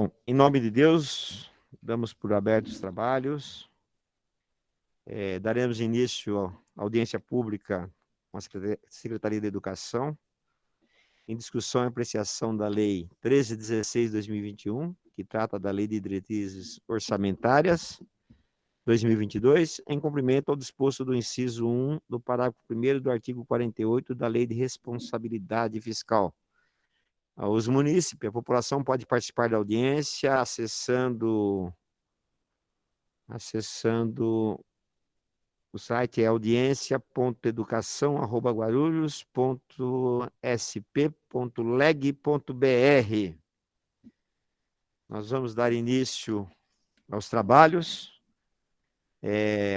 Bom, em nome de Deus, damos por abertos os trabalhos. Daremos início à audiência pública com a Secretaria da Educação, em discussão e apreciação da Lei 1316/2021, que trata da Lei de Diretrizes Orçamentárias 2022, em cumprimento ao disposto do inciso 1 do parágrafo 1º do artigo 48 da Lei de Responsabilidade Fiscal. Os munícipes, a população pode participar da audiência acessando o site audiência.educação@guarulhos.sp.leg.br. Nós vamos dar início aos trabalhos.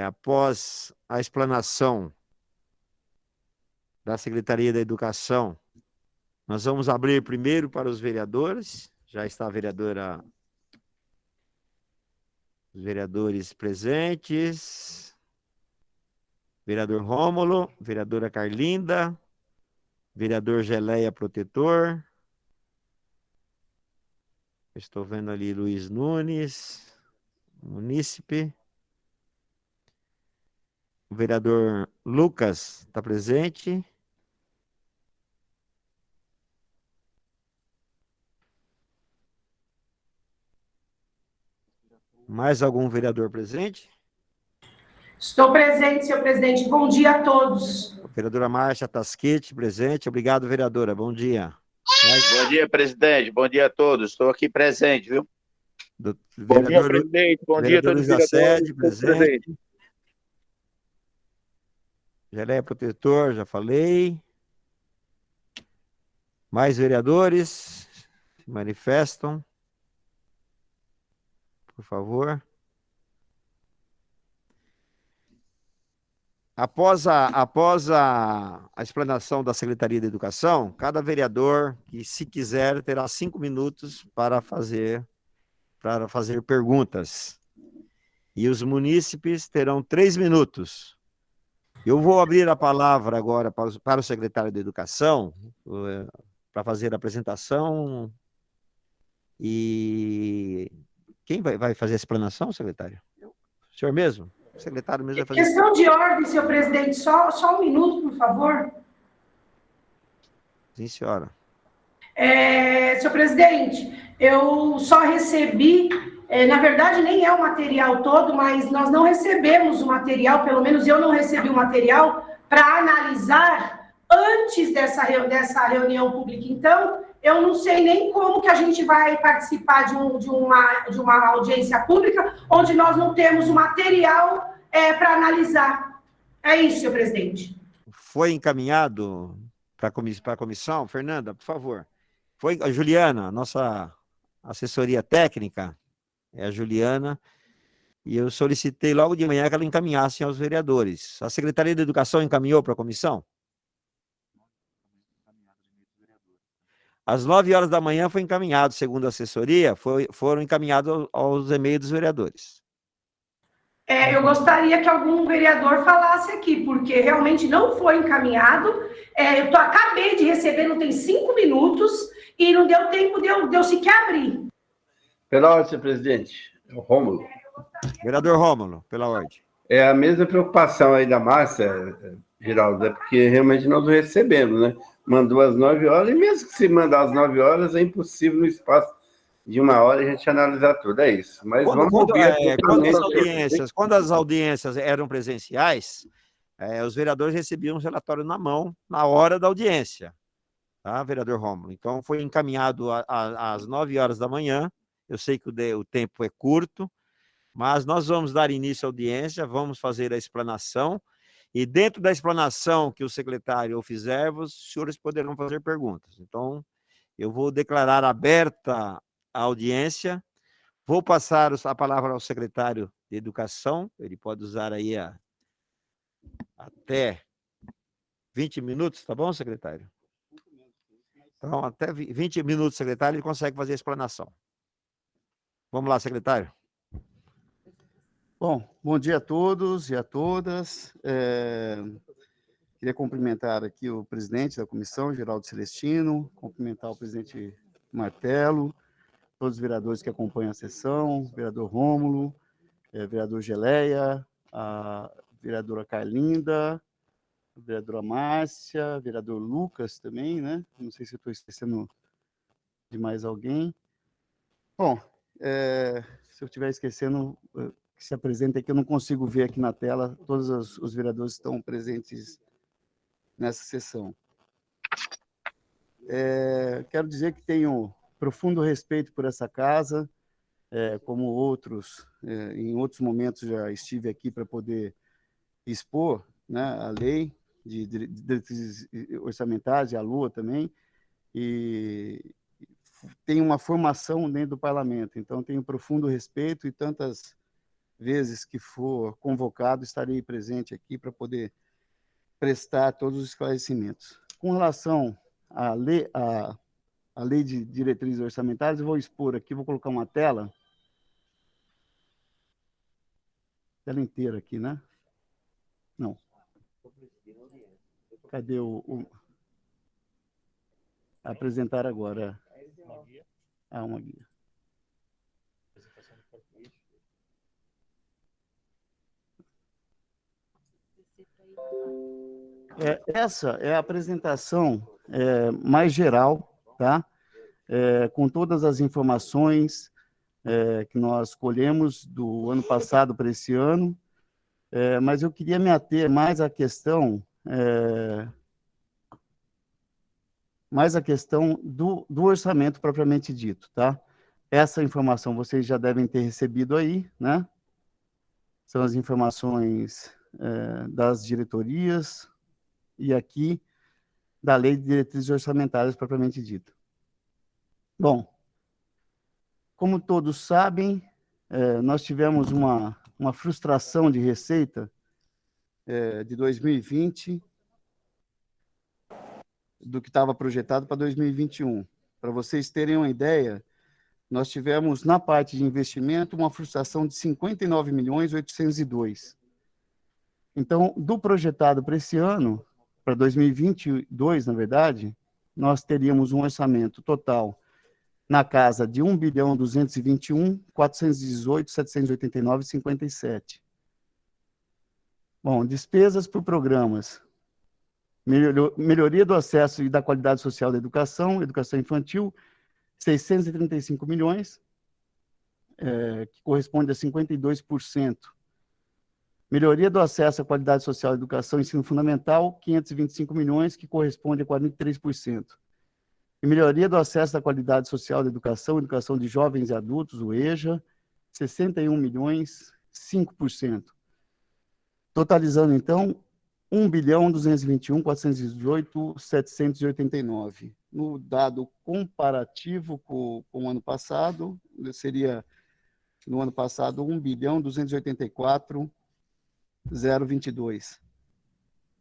Após a explanação da Secretaria da Educação, nós vamos abrir primeiro para os vereadores. Já está os vereadores presentes. Vereador Rômulo, vereadora Carlinda, vereador Geleia Protetor. Estou vendo ali Luiz Nunes, munícipe. O vereador Lucas está presente. Mais algum vereador presente? Estou presente, senhor presidente. Bom dia a todos. A vereadora Márcia Tasquete, presente. Obrigado, vereadora. Bom dia. Bom dia, presidente. Bom dia a todos. Estou aqui presente, viu? Bom dia, presidente. Bom dia a todos os vereadores. Presente. Geleia Protetor, já falei. Mais vereadores se manifestam. Por favor. Após a explanação da Secretaria de Educação, cada vereador que, se quiser, terá 5 minutos para fazer perguntas. E os munícipes terão 3 minutos. Eu vou abrir a palavra agora para o secretário de Educação, para fazer a apresentação. E quem vai fazer a explanação, secretário? O senhor mesmo? O secretário mesmo vai fazer. Questão de ordem, senhor presidente. Só um minuto, por favor. Sim, senhora. Senhor presidente, eu só recebi, na verdade nem é o material todo, mas nós não recebemos o material, pelo menos eu não recebi o material para analisar antes dessa reunião pública. Então, eu não sei nem como que a gente vai participar de uma audiência pública onde nós não temos o material para analisar. É isso, senhor presidente. Foi encaminhado para a comissão? Fernanda, por favor. Foi a Juliana, nossa assessoria técnica, é a Juliana, e eu solicitei logo de manhã que ela encaminhasse aos vereadores. A Secretaria de Educação encaminhou para a comissão? Às 9 horas da manhã foi encaminhado, segundo a assessoria, foram encaminhados aos e-mails dos vereadores. Eu gostaria que algum vereador falasse aqui, porque realmente não foi encaminhado. Eu acabei de receber, não tem 5 minutos, e não deu tempo de eu sequer abrir. Pela ordem, senhor presidente. É o Rômulo. Vereador Rômulo, pela ordem. É a mesma preocupação aí da Márcia, Geraldo, porque realmente nós não recebemos, né? Mandou às 9 horas, e mesmo que se mandar às 9 horas, é impossível no espaço de 1 hora a gente analisar tudo, é isso. Mas quando as audiências eram presenciais, os vereadores recebiam um relatório na mão na hora da audiência, tá, vereador Rômulo? Então, foi encaminhado às 9 horas da manhã. Eu sei que o tempo é curto, mas nós vamos dar início à audiência, vamos fazer a explanação, e dentro da explanação que o secretário fizer, os senhores poderão fazer perguntas. Então, eu vou declarar aberta a audiência, vou passar a palavra ao secretário de Educação, ele pode usar aí até 20 minutos, tá bom, secretário? Então, até 20 minutos, secretário, ele consegue fazer a explanação. Vamos lá, secretário. Bom dia a todos e a todas. Queria cumprimentar aqui o presidente da comissão, Geraldo Celestino, cumprimentar o presidente Martelo, todos os vereadores que acompanham a sessão, vereador Rômulo, vereador Geleia, a vereadora Carlinda, a vereadora Márcia, vereador Lucas também, né? Não sei se eu estou esquecendo de mais alguém. Bom, se eu estiver esquecendo, que se apresenta aqui, eu não consigo ver aqui na tela, todos os vereadores estão presentes nessa sessão. Quero dizer que tenho profundo respeito por essa casa, como outros, em outros momentos já estive aqui para poder expor, né, a lei de diretrizes orçamentárias, e a LOA também, e tenho uma formação dentro do parlamento, então tenho profundo respeito e tantas vezes que for convocado, estarei presente aqui para poder prestar todos os esclarecimentos. Com relação à lei de diretrizes orçamentárias, eu vou expor aqui, vou colocar uma tela inteira aqui, né? Não. Cadê apresentar agora? Uma guia. Essa é a apresentação mais geral, tá? Com todas as informações que nós colhemos do ano passado para esse ano, mas eu queria me ater mais à questão do orçamento propriamente dito, tá? Essa informação vocês já devem ter recebido aí, né? São as informações das diretorias e aqui da Lei de Diretrizes Orçamentárias propriamente dita. Bom, como todos sabem, nós tivemos uma frustração de receita de 2020 do que estava projetado para 2021. Para vocês terem uma ideia, nós tivemos, na parte de investimento, uma frustração de 59.802.000. Então, do projetado para esse ano, para 2022, na verdade, nós teríamos um orçamento total na casa de 1.221.418.789,57. Bom, despesas por programas. Melhoria do acesso e da qualidade social da educação infantil, 635 milhões, que corresponde a 52%. Melhoria do acesso à qualidade social da educação e ensino fundamental, 525 milhões, que corresponde a 43%. E melhoria do acesso à qualidade social da educação de jovens e adultos, o EJA, 61 milhões, 5%. Totalizando, então, 1.221.418.789. No dado comparativo com o ano passado, seria, no ano passado, 1.284.022.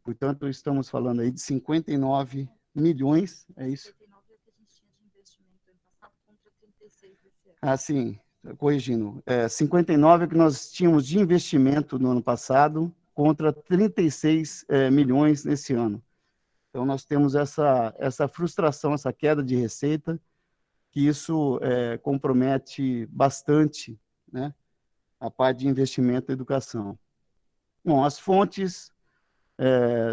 Portanto, estamos falando aí de 59 milhões, é isso? 59 é o que a gente tinha de investimento no ano passado, contra 36 desse ano. Ah, sim, corrigindo. 59 é o que nós tínhamos de investimento no ano passado, contra 36 milhões nesse ano. Então, nós temos essa frustração, essa queda de receita, que isso compromete bastante, né, a parte de investimento em educação. Bom, as fontes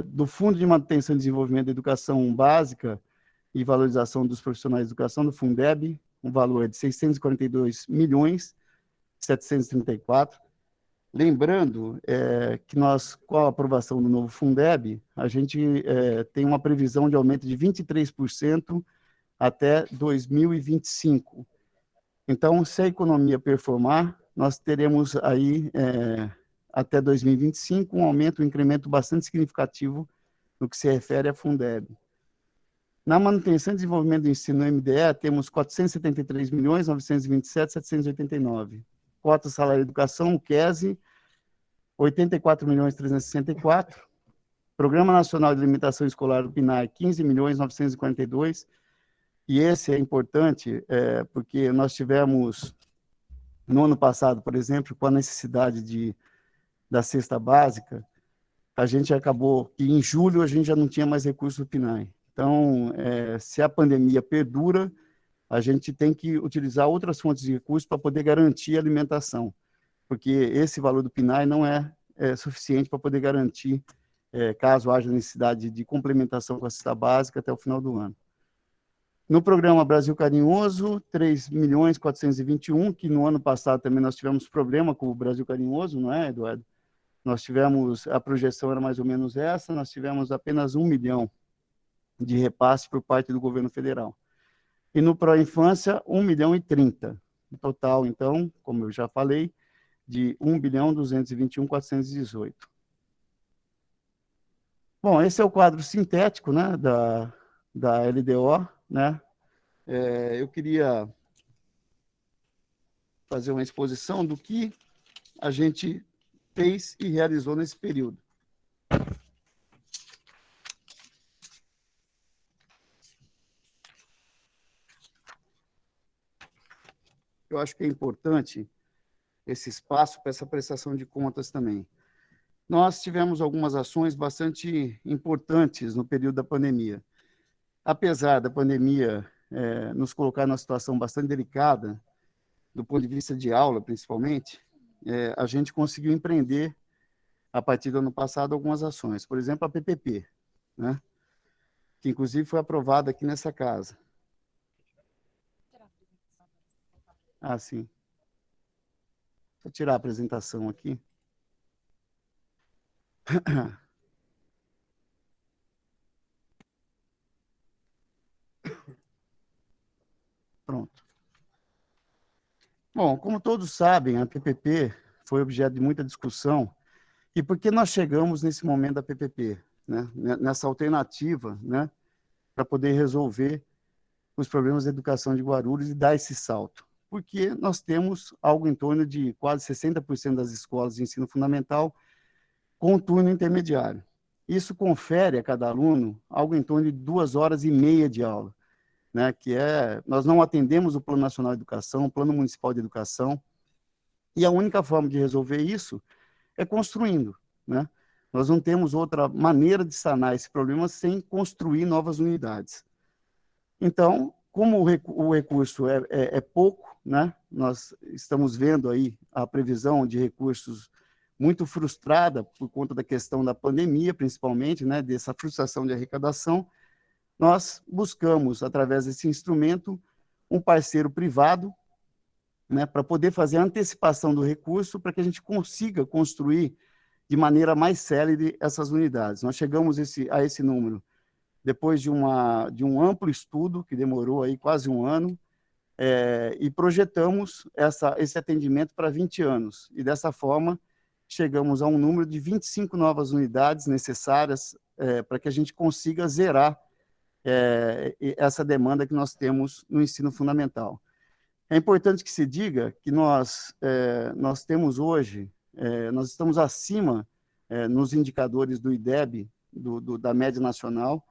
do Fundo de Manutenção e Desenvolvimento da Educação Básica e Valorização dos Profissionais de Educação, do Fundeb, um valor de 642.734. Lembrando que nós, com a aprovação do novo Fundeb, a gente tem uma previsão de aumento de 23% até 2025. Então, se a economia performar, nós teremos aí, até 2025, um aumento, um incremento bastante significativo no que se refere a Fundeb. Na manutenção e desenvolvimento do ensino no MDE, temos 473.927.789. Cota salário e educação, o QESE, 84.364. Programa Nacional de Alimentação Escolar, o PNAE, 15.942. E esse é importante, porque nós tivemos, no ano passado, por exemplo, com a necessidade da cesta básica, a gente acabou que em julho a gente já não tinha mais recursos do PNAE. Então, se a pandemia perdura, a gente tem que utilizar outras fontes de recursos para poder garantir a alimentação, porque esse valor do PNAE não é suficiente para poder garantir, caso haja necessidade de complementação com a cesta básica até o final do ano. No programa Brasil Carinhoso, 3.421.000, que no ano passado também nós tivemos problema com o Brasil Carinhoso, não é, Eduardo? Nós tivemos, a projeção era mais ou menos essa, nós tivemos apenas 1 milhão de repasse por parte do governo federal. E no Pró-Infância, 1.030.000. No total, então, como eu já falei, de 1.221.418. Bom, esse é o quadro sintético, né, da LDO, né? Eu queria fazer uma exposição do que a gente fez e realizou nesse período. Eu acho que é importante esse espaço para essa prestação de contas também. Nós tivemos algumas ações bastante importantes no período da pandemia. Apesar da pandemia nos colocar numa situação bastante delicada, do ponto de vista de aula, principalmente, a gente conseguiu empreender, a partir do ano passado, algumas ações. Por exemplo, a PPP, né? Que inclusive foi aprovada aqui nessa casa. Ah, sim. Vou tirar a apresentação aqui. Pronto. Bom, como todos sabem, a PPP foi objeto de muita discussão. E por que nós chegamos nesse momento da PPP, né? Nessa alternativa, né? Para poder resolver os problemas da educação de Guarulhos e dar esse salto? Porque nós temos algo em torno de quase 60% das escolas de ensino fundamental com turno intermediário. Isso confere a cada aluno algo em torno de 2h30 de aula, né? Nós não atendemos o Plano Nacional de Educação, o Plano Municipal de Educação, e a única forma de resolver isso é construindo, né? Nós não temos outra maneira de sanar esse problema sem construir novas unidades. Então, como o recurso é pouco, né? Nós estamos vendo aí a previsão de recursos muito frustrada por conta da questão da pandemia, principalmente, né? Dessa frustração de arrecadação. Nós buscamos, através desse instrumento, um parceiro privado, né, para poder fazer a antecipação do recurso, para que a gente consiga construir de maneira mais célere essas unidades. Nós chegamos a esse número depois de um amplo estudo, que demorou aí quase um ano, e projetamos esse atendimento para 20 anos. E, dessa forma, chegamos a um número de 25 novas unidades necessárias para que a gente consiga zerar essa demanda que nós temos no ensino fundamental. É importante que se diga que nós temos hoje, nós estamos acima nos indicadores do IDEB, da média nacional,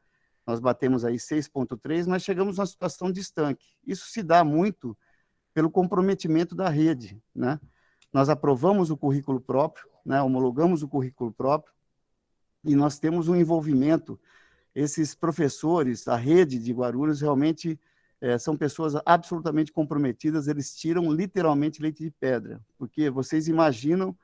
nós batemos aí 6,3, mas chegamos numa situação de estanque. Isso se dá muito pelo comprometimento da rede, né? Nós aprovamos o currículo próprio, né? Homologamos o currículo próprio, e nós temos um envolvimento. Esses professores, a rede de Guarulhos, realmente são pessoas absolutamente comprometidas, eles tiram literalmente leite de pedra, porque vocês imaginam,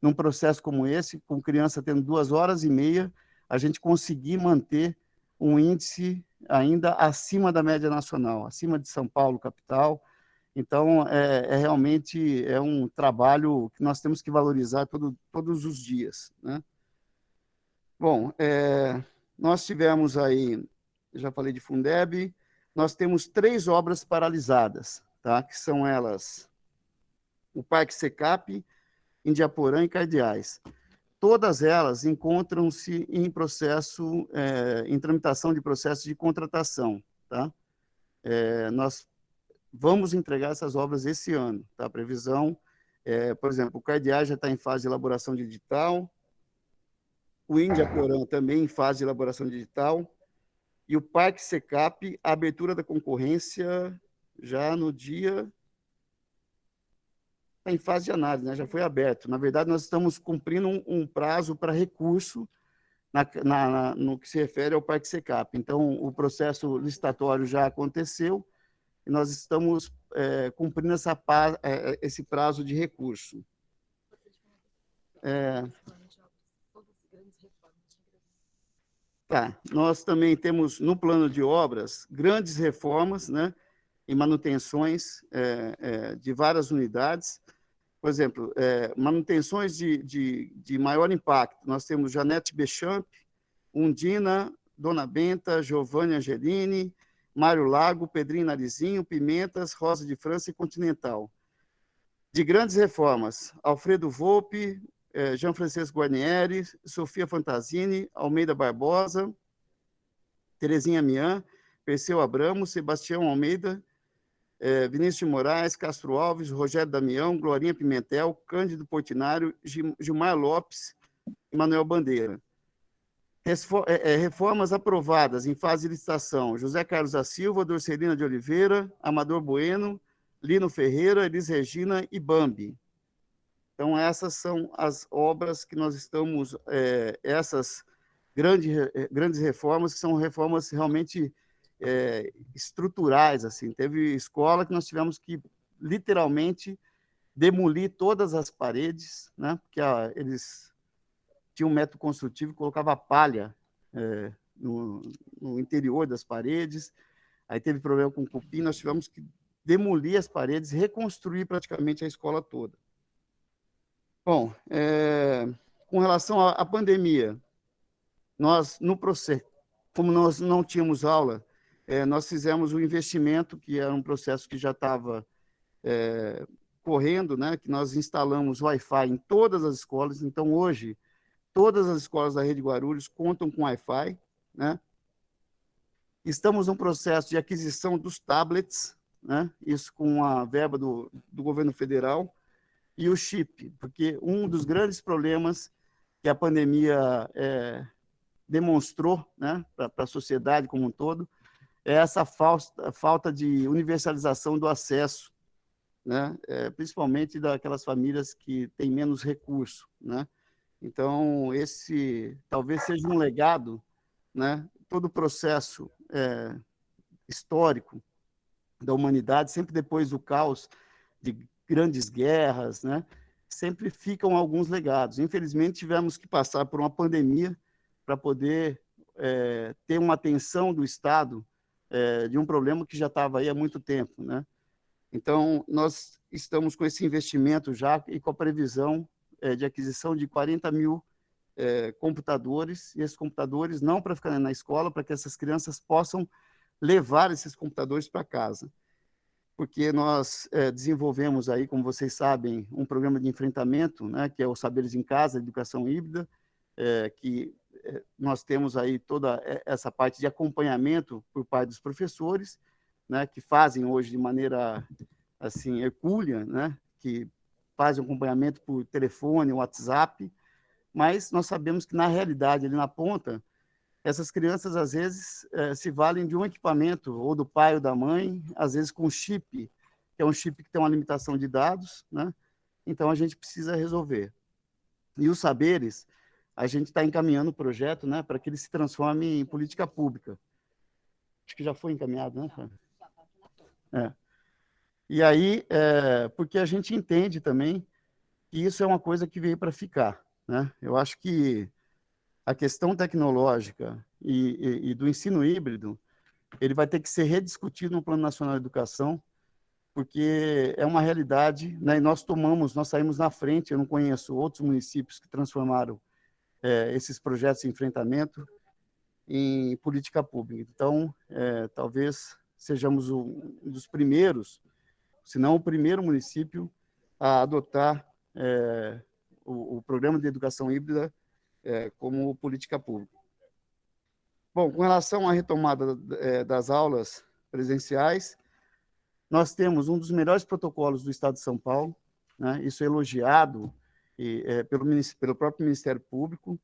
num processo como esse, com criança tendo 2h30, a gente conseguir manter um índice ainda acima da média nacional, acima de São Paulo, capital. Então, realmente um trabalho que nós temos que valorizar todos os dias, né? Bom, nós tivemos aí, já falei de Fundeb, nós temos 3 obras paralisadas, tá? Que são elas, o Parque Secap, Indiaporã e Cardeais. Todas elas encontram-se em processo, em tramitação de processo de contratação, tá? Nós vamos entregar essas obras esse ano, tá? A previsão, por exemplo, o Cardeais já está em fase de elaboração de edital, o Indiaporã também em fase de elaboração de edital, e o Parque Secap, a abertura da concorrência já no dia... Está em fase de análise, né? Já foi aberto. Na verdade, nós estamos cumprindo um prazo para recurso no que se refere ao Parque Secap. Então, o processo licitatório já aconteceu, e nós estamos cumprindo esse prazo de recurso. Nós também temos, no plano de obras, grandes reformas, né, e manutenções de várias unidades. Por exemplo, manutenções de maior impacto. Nós temos Janete Bechamp, Undina, Dona Benta, Giovanni Angelini, Mário Lago, Pedrinho Narizinho, Pimentas, Rosa de França e Continental. De grandes reformas, Alfredo Volpe, Jean Francisco Guarnieri, Sofia Fantasini, Almeida Barbosa, Terezinha Mian, Perseu Abramo, Sebastião Almeida, Vinícius de Moraes, Castro Alves, Rogério Damião, Glorinha Pimentel, Cândido Portinari, Gilmar Lopes e Manuel Bandeira. Reformas aprovadas em fase de licitação: José Carlos da Silva, Dorcelina de Oliveira, Amador Bueno, Lino Ferreira, Elis Regina e Bambi. Então, essas são as obras que nós estamos, essas grandes reformas, que são reformas realmente estruturais. Assim. Teve escola que nós tivemos que, literalmente, demolir todas as paredes, né? Porque eles tinham um método construtivo que colocava palha no interior das paredes. Aí teve problema com cupim, nós tivemos que demolir as paredes, reconstruir praticamente a escola toda. Bom, com relação à pandemia, nós, no processo, como nós não tínhamos aula, nós fizemos um investimento, que era um processo que já estava correndo, né, que nós instalamos Wi-Fi em todas as escolas. Então, hoje, todas as escolas da Rede Guarulhos contam com Wi-Fi, né? Estamos num processo de aquisição dos tablets, né? Isso com a verba do governo federal, e o chip, porque um dos grandes problemas que a pandemia demonstrou, né, para a sociedade como um todo, é essa falta de universalização do acesso, né, principalmente daquelas famílias que têm menos recurso, né? Então, esse talvez seja um legado, né? Todo o processo histórico da humanidade, sempre depois do caos de grandes guerras, né? Sempre ficam alguns legados. Infelizmente, tivemos que passar por uma pandemia para poder ter uma atenção do Estado de um problema que já estava aí há muito tempo, né? Então, nós estamos com esse investimento já e com a previsão de aquisição de 40 mil computadores, e esses computadores não para ficar na escola, para que essas crianças possam levar esses computadores para casa. Porque nós desenvolvemos aí, como vocês sabem, um programa de enfrentamento, né, que é o Saberes em Casa, Educação Híbrida, que nós temos aí toda essa parte de acompanhamento por parte dos professores, né, que fazem hoje de maneira assim hercúlea, né, que fazem acompanhamento por telefone, WhatsApp, mas nós sabemos que, na realidade, ali na ponta, essas crianças, às vezes, se valem de um equipamento, ou do pai ou da mãe, às vezes com chip, que é um chip que tem uma limitação de dados, né? Então, a gente precisa resolver. E os saberes, a gente está encaminhando o projeto, né, para que ele se transforme em política pública. Acho que já foi encaminhado, né, Fábio? E aí, porque a gente entende também que isso é uma coisa que veio para ficar, né? Eu acho que a questão tecnológica e do ensino híbrido, ele vai ter que ser rediscutido no Plano Nacional de Educação, porque é uma realidade, né? E nós saímos na frente. Eu não conheço outros municípios que transformaram esses projetos de enfrentamento em política pública. Então, talvez sejamos um dos primeiros, se não o primeiro município a adotar o programa de educação híbrida como política pública. Bom, com relação à retomada das aulas presenciais, nós temos um dos melhores protocolos do Estado de São Paulo, né? Isso é elogiado pelo próprio Ministério Público.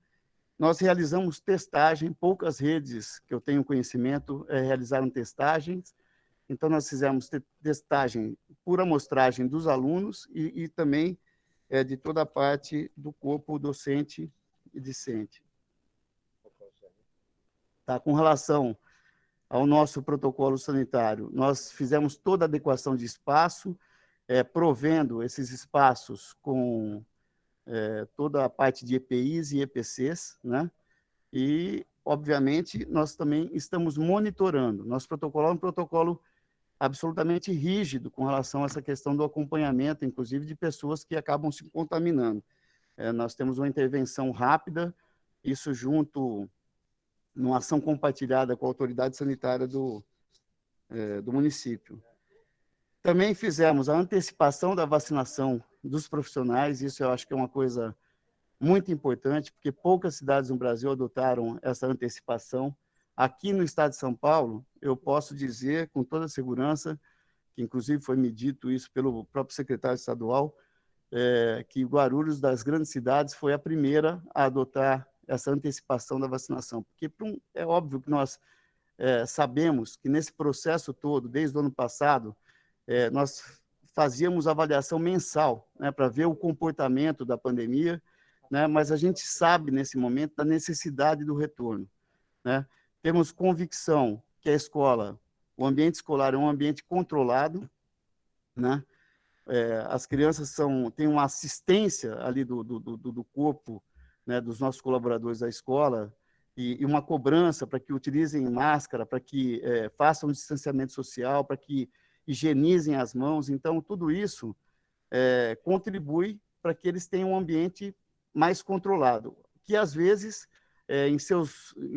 Nós realizamos testagem, poucas redes que eu tenho conhecimento realizaram testagens. Então, nós fizemos testagem por amostragem dos alunos e também de toda a parte do corpo docente e discente. Tá, com relação ao nosso protocolo sanitário, nós fizemos toda a adequação de espaço, provendo esses espaços com toda a parte de EPIs e EPCs, né? E, obviamente, nós também estamos monitorando. Nosso protocolo é um protocolo absolutamente rígido com relação a essa questão do acompanhamento, inclusive de pessoas que acabam se contaminando. Nós temos uma intervenção rápida, isso junto numa ação compartilhada com a autoridade sanitária do município. Também fizemos a antecipação da vacinação dos profissionais, isso eu acho que é uma coisa muito importante, porque poucas cidades no Brasil adotaram essa antecipação. Aqui no estado de São Paulo, eu posso dizer com toda segurança, que inclusive foi me dito isso pelo próprio secretário estadual, que Guarulhos, das grandes cidades, foi a primeira a adotar essa antecipação da vacinação, porque é óbvio que nós sabemos que nesse processo todo, desde o ano passado, nós fazíamos avaliação mensal, né, para ver o comportamento da pandemia, né, mas a gente sabe, nesse momento, da necessidade do retorno, né? Temos convicção que a escola, o ambiente escolar é um ambiente controlado, né? As crianças têm uma assistência ali do corpo, né, dos nossos colaboradores da escola, e uma cobrança para que utilizem máscara, para que façam distanciamento social, para que higienizem as mãos. Então, tudo isso contribui para que eles tenham um ambiente mais controlado, que às vezes, em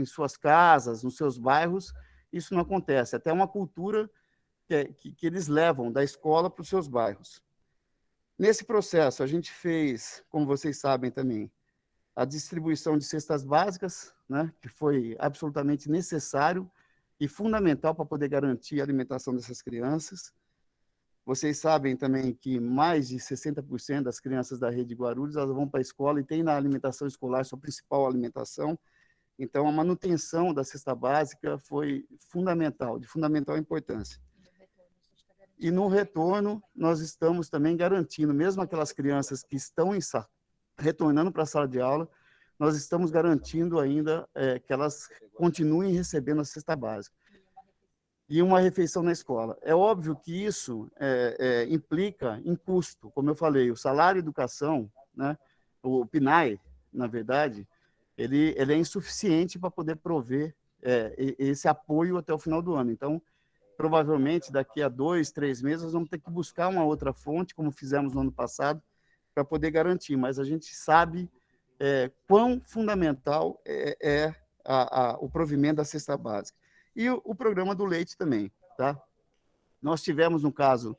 suas casas, nos seus bairros, isso não acontece. Até uma cultura que eles levam da escola para os seus bairros. Nesse processo, a gente fez, como vocês sabem também, a distribuição de cestas básicas, né, que foi absolutamente necessário e fundamental para poder garantir a alimentação dessas crianças. Vocês sabem também que mais de 60% das crianças da rede Guarulhos elas vão para a escola e tem na alimentação escolar sua principal alimentação. Então, a manutenção da cesta básica foi fundamental, de fundamental importância. E no retorno, nós estamos também garantindo, mesmo aquelas crianças que estão retornando para a sala de aula, nós estamos garantindo ainda que elas continuem recebendo a cesta básica. E uma refeição na escola. É óbvio que isso implica em custo. Como eu falei, o salário educação, né, o PNAE, na verdade, ele é insuficiente para poder prover esse apoio até o final do ano. Então, provavelmente, daqui a 2, 3 meses, nós vamos ter que buscar uma outra fonte, como fizemos no ano passado, para poder garantir. Mas a gente sabe quão fundamental o provimento da cesta básica. E o programa do leite também, tá? Nós tivemos, no caso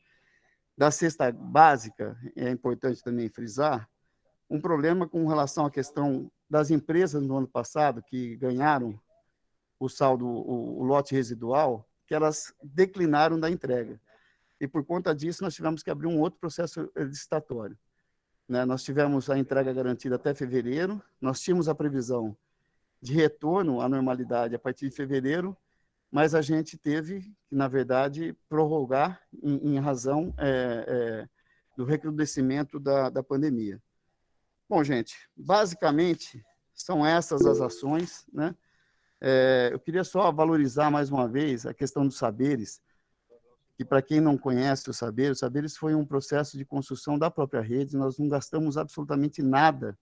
da cesta básica, é importante também frisar, um problema com relação à questão das empresas no ano passado, que ganharam o saldo, o lote residual, que elas declinaram da entrega. E, por conta disso, nós tivemos que abrir um outro processo licitatório, né? Nós tivemos a entrega garantida até fevereiro, nós tínhamos a previsão de retorno à normalidade a partir de fevereiro, mas a gente teve que, na verdade, prorrogar em razão do recrudescimento da pandemia. Bom, gente, basicamente, são essas as ações, né? Eu queria só valorizar mais uma vez a questão dos saberes, que, para quem não conhece os saberes foi um processo de construção da própria rede, nós não gastamos absolutamente nada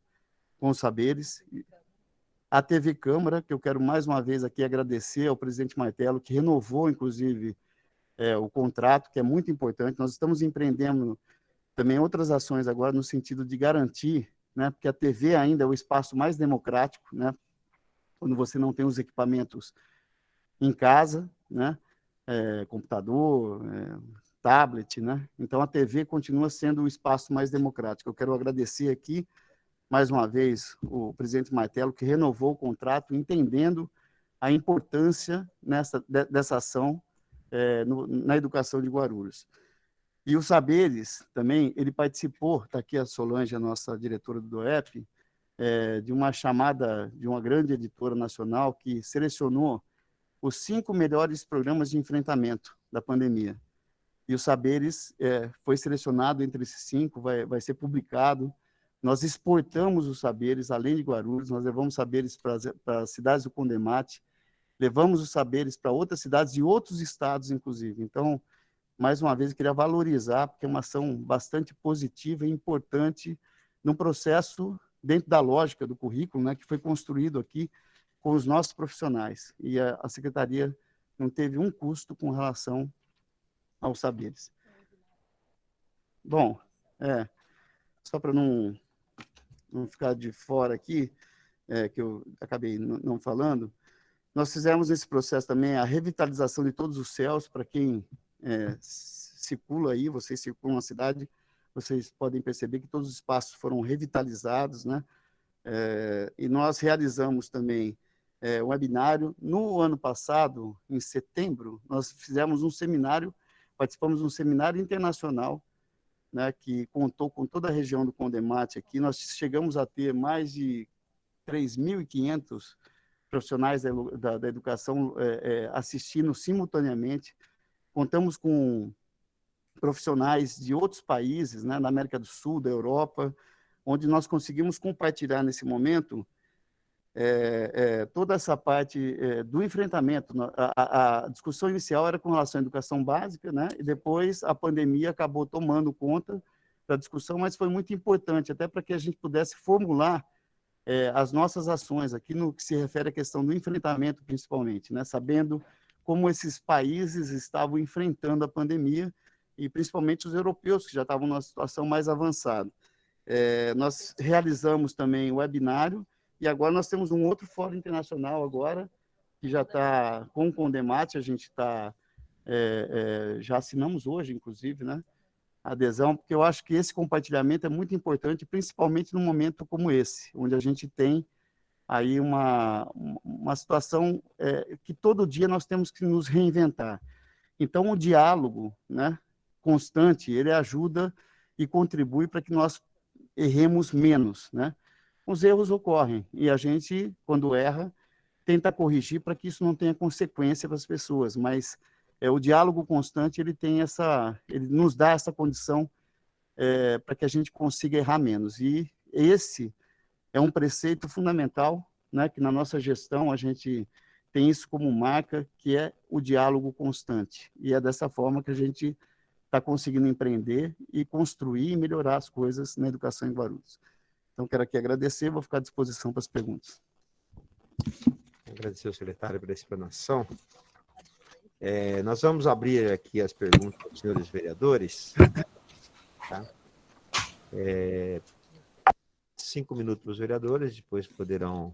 com os saberes. A TV Câmara, que eu quero mais uma vez aqui agradecer ao presidente Martello, que renovou, inclusive, o contrato, que é muito importante. Nós estamos empreendendo também outras ações agora no sentido de garantir, né, porque a TV ainda é o espaço mais democrático, né, quando você não tem os equipamentos em casa, né, computador, tablet, né, então a TV continua sendo o espaço mais democrático. Eu quero agradecer aqui mais uma vez, o presidente Martello, que renovou o contrato, entendendo a importância dessa ação na educação de Guarulhos. E os saberes, também, ele participou, está aqui a Solange, a nossa diretora do DOEP, de uma chamada de uma grande editora nacional que selecionou os 5 melhores programas de enfrentamento da pandemia. E os saberes foi selecionado entre esses 5, vai ser publicado. Nós exportamos os saberes, além de Guarulhos, nós levamos saberes para as cidades do Condemate, levamos os saberes para outras cidades e outros estados, inclusive. Então, mais uma vez, eu queria valorizar, porque é uma ação bastante positiva e importante num processo dentro da lógica do currículo, né, que foi construído aqui com os nossos profissionais. E a Secretaria não teve um custo com relação aos saberes. Bom, só para não ficar de fora aqui, que eu acabei não falando, nós fizemos nesse processo também a revitalização de todos os céus. Para quem circula aí, vocês circulam a cidade, vocês podem perceber que todos os espaços foram revitalizados, né? E nós realizamos também um webinário. No ano passado, em setembro, nós fizemos um seminário, participamos de um seminário internacional, né, que contou com toda a região do Condemate aqui. Nós chegamos a ter mais de 3.500 profissionais da educação assistindo simultaneamente. Contamos com profissionais de outros países, né, da América do Sul, da Europa, onde nós conseguimos compartilhar nesse momento toda essa parte do enfrentamento. A discussão inicial era com relação à educação básica, né, e depois a pandemia acabou tomando conta da discussão, mas foi muito importante, até para que a gente pudesse formular as nossas ações aqui no que se refere à questão do enfrentamento, principalmente, né, sabendo como esses países estavam enfrentando a pandemia, e principalmente os europeus, que já estavam numa situação mais avançada. Nós realizamos também o webinário, e agora nós temos um outro fórum internacional agora, que já está com o Condemate. A gente está, já assinamos hoje, inclusive, né, a adesão, porque eu acho que esse compartilhamento é muito importante, principalmente num momento como esse, onde a gente tem aí uma situação que todo dia nós temos que nos reinventar. Então, o diálogo, né, constante, ele ajuda e contribui para que nós erremos menos, né? Os erros ocorrem, e a gente, quando erra, tenta corrigir para que isso não tenha consequência para as pessoas, mas o diálogo constante, ele nos dá essa condição para que a gente consiga errar menos. E esse é um preceito fundamental, né, que na nossa gestão a gente tem isso como marca, que é o diálogo constante. E é dessa forma que a gente está conseguindo empreender e construir e melhorar as coisas na educação em Guarulhos. Então, quero aqui agradecer, vou ficar à disposição para as perguntas. Agradecer ao secretário pela explanação. Nós vamos abrir aqui as perguntas dos senhores vereadores. Tá? 5 minutos para os vereadores, depois poderão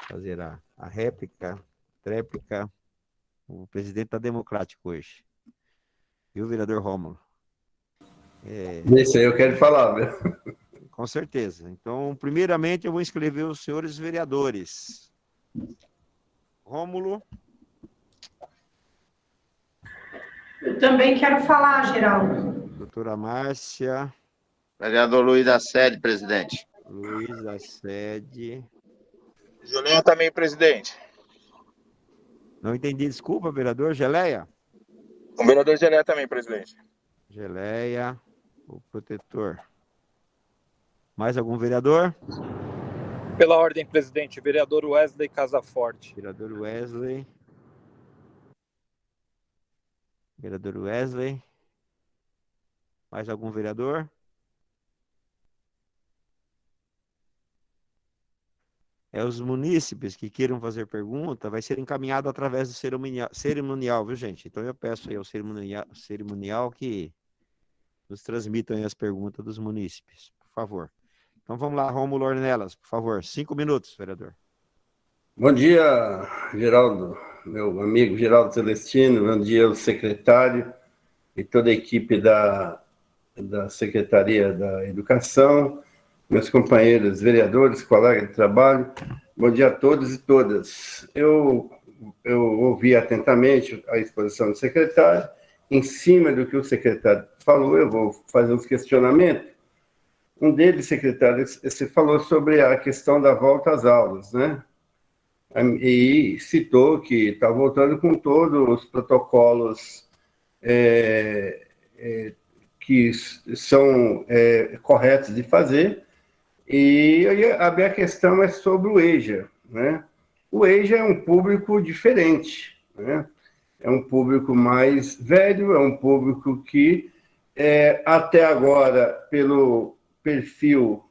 fazer a réplica, tréplica. O presidente está democrático hoje. E o vereador Rômulo? Isso aí eu quero falar, né? Com certeza. Então, primeiramente, eu vou inscrever os senhores vereadores. Rômulo. Eu também quero falar, Geraldo. Doutora Márcia. Vereador Luiz da Sede, presidente. Luiz da Sede. Julinho também, presidente. Não entendi, desculpa, vereador. Geleia? O vereador Geleia também, presidente. Geleia, o protetor. Mais algum vereador? Pela ordem, presidente, vereador Wesley Casaforte. Vereador Wesley. Vereador Wesley. Mais algum vereador? Os munícipes que queiram fazer pergunta vai ser encaminhado através do cerimonial, viu, gente? Então eu peço aí ao cerimonial que nos transmitam aí as perguntas dos munícipes, por favor. Então vamos lá, Rômulo Ornelas, por favor. 5 minutos, vereador. Bom dia, Geraldo, meu amigo Geraldo Celestino. Bom dia ao secretário e toda a equipe da Secretaria da Educação, meus companheiros vereadores, colegas de trabalho. Bom dia a todos e todas. Eu ouvi atentamente a exposição do secretário. Em cima do que o secretário falou, eu vou fazer uns questionamentos. Um deles, secretário, você falou sobre a questão da volta às aulas, né? E citou que está voltando com todos os protocolos que são corretos de fazer. E a minha questão é sobre o EJA, né? O EJA é um público diferente, né? É um público mais velho, é um público que, até agora, pelo perfil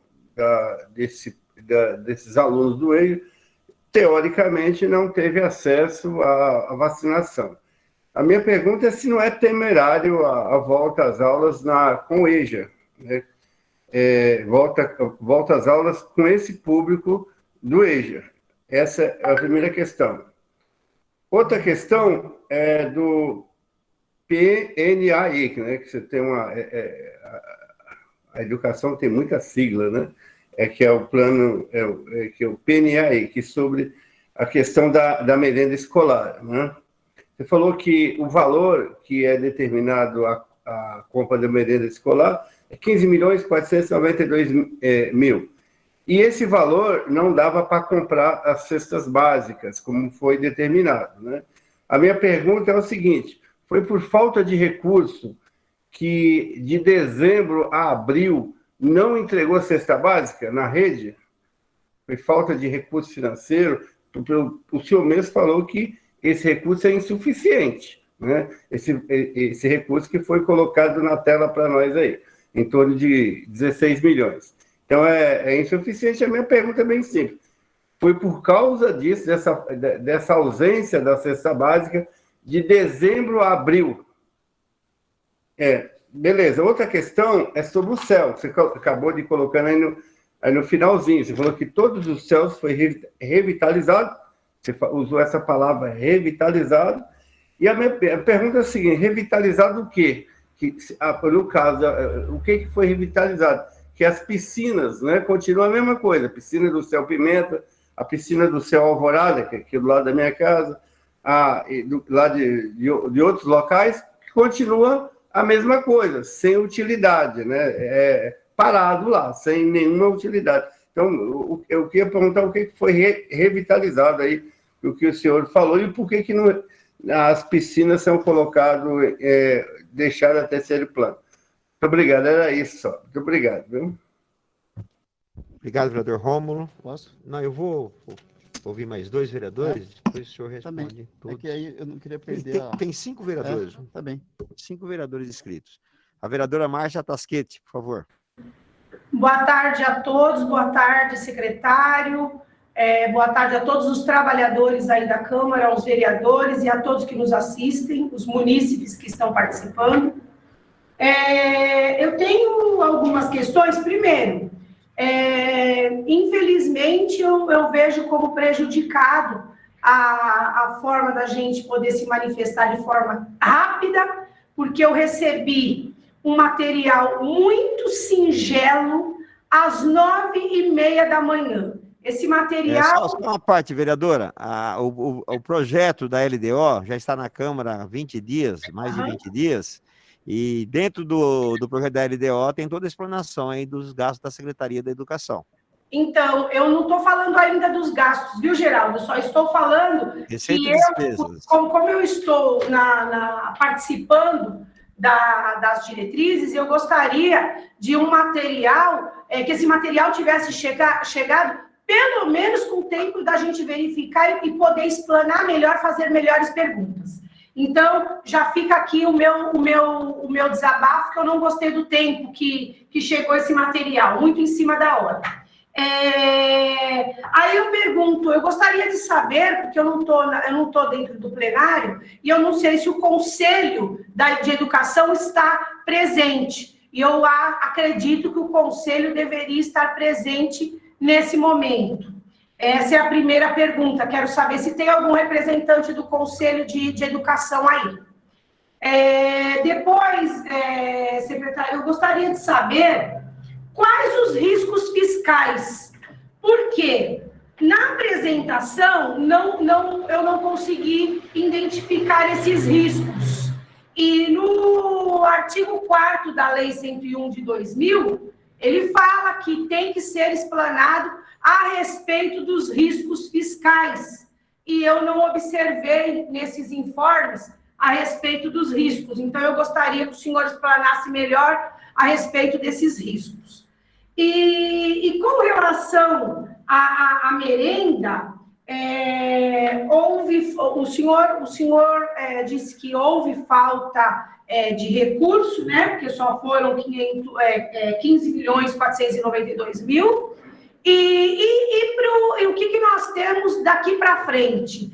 desses alunos do EJA, teoricamente não teve acesso à vacinação. A minha pergunta é se não é temerário a volta às aulas com o EJA, né? Volta às aulas com esse público do EJA. Essa é a primeira questão. Outra questão é do PNAE, né? Que você tem a educação tem muita sigla, né? Que é o plano, que é o PNAE, que é sobre a questão da merenda escolar, né? Você falou que o valor que é determinado a compra da merenda escolar é 15.492.000. E esse valor não dava para comprar as cestas básicas, como foi determinado, né? A minha pergunta é o seguinte: foi por falta de recurso que de dezembro a abril não entregou a cesta básica na rede? Foi falta de recurso financeiro? O senhor mesmo falou que esse recurso é insuficiente, né? Esse recurso que foi colocado na tela para nós aí, em torno de 16 milhões. Então, é insuficiente. A minha pergunta é bem simples. Foi por causa disso, dessa ausência da cesta básica, de dezembro a abril. Beleza. Outra questão é sobre o CEL. Você acabou de colocar aí no finalzinho. Você falou que todos os CELs foi revitalizado. Você usou essa palavra, revitalizado. E a minha pergunta é a seguinte: revitalizado o quê? No caso, o que foi revitalizado? Que as piscinas, né, continuam a mesma coisa. A piscina do Céu Pimenta, a piscina do Céu Alvorada, que é aqui do lado da minha casa, lá de outros locais, que continua a mesma coisa, sem utilidade, né? Parado lá, sem nenhuma utilidade. Então, eu queria perguntar o que foi revitalizado aí, o que o senhor falou, e por que não, as piscinas são colocadas, deixadas a terceiro plano. Muito obrigado, era isso só. Muito obrigado, viu? Obrigado, vereador Rômulo. Posso? Não, eu vou ouvir mais dois vereadores, depois o senhor responde Também. todos. Que aí eu não queria perder Tem 5 vereadores. Tá bem. 5 vereadores inscritos. A vereadora Márcia Tasquete, por favor. Boa tarde a todos, boa tarde, secretário, boa tarde a todos os trabalhadores aí da Câmara, aos vereadores e a todos que nos assistem, os munícipes que estão participando. Eu tenho algumas questões. Primeiro, infelizmente, eu vejo como prejudicado a forma da gente poder se manifestar de forma rápida, porque eu recebi um material muito singelo às 9h30 da manhã. Esse material... Só uma parte, vereadora. O projeto da LDO já está na Câmara há 20 dias, mais de 20 dias, e dentro do projeto da LDO tem toda a explanação aí dos gastos da Secretaria da Educação. Então, eu não estou falando ainda dos gastos, viu, Geraldo? Eu só estou falando Receita que e despesas. como eu estou participando das diretrizes, eu gostaria de um material, que esse material tivesse chegado pelo menos com o tempo da gente verificar e poder explanar melhor, fazer melhores perguntas. Então, já fica aqui o meu desabafo, que eu não gostei do tempo que chegou esse material, muito em cima da hora. Aí eu pergunto, eu gostaria de saber, porque eu não tô dentro do plenário, e eu não sei se o Conselho de Educação está presente. E eu acredito que o Conselho deveria estar presente nesse momento. Essa é a primeira pergunta. Quero saber se tem algum representante do Conselho de Educação aí. Depois, secretário, eu gostaria de saber quais os riscos fiscais. Porque na apresentação eu não consegui identificar esses riscos. E no artigo 4º da Lei 101 de 2000, ele fala que tem que ser explanado a respeito dos riscos fiscais. E eu não observei nesses informes a respeito dos riscos. Então, eu gostaria que o senhor explanasse melhor a respeito desses riscos. E com relação à merenda, o senhor disse que houve falta de recurso, né? Porque só foram 15 milhões 492 mil. E o que nós temos daqui para frente?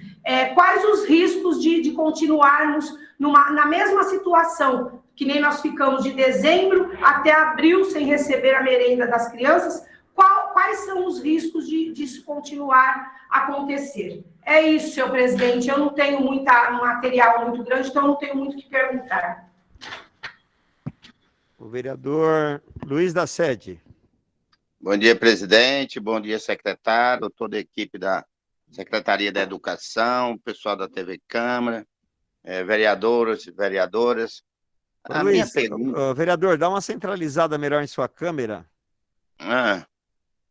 Quais os riscos de continuarmos na mesma situação, que nem nós ficamos de dezembro até abril sem receber a merenda das crianças? Quais são os riscos disso continuar a acontecer? É isso, senhor presidente. Eu não tenho material muito grande, então não tenho muito o que perguntar. O vereador Luiz da Sede. Bom dia, presidente. Bom dia, secretário, toda a equipe da Secretaria da Educação, pessoal da TV Câmara, vereadoras e vereadoras. A Luiz, minha pergunta... vereador, dá uma centralizada melhor em sua câmera.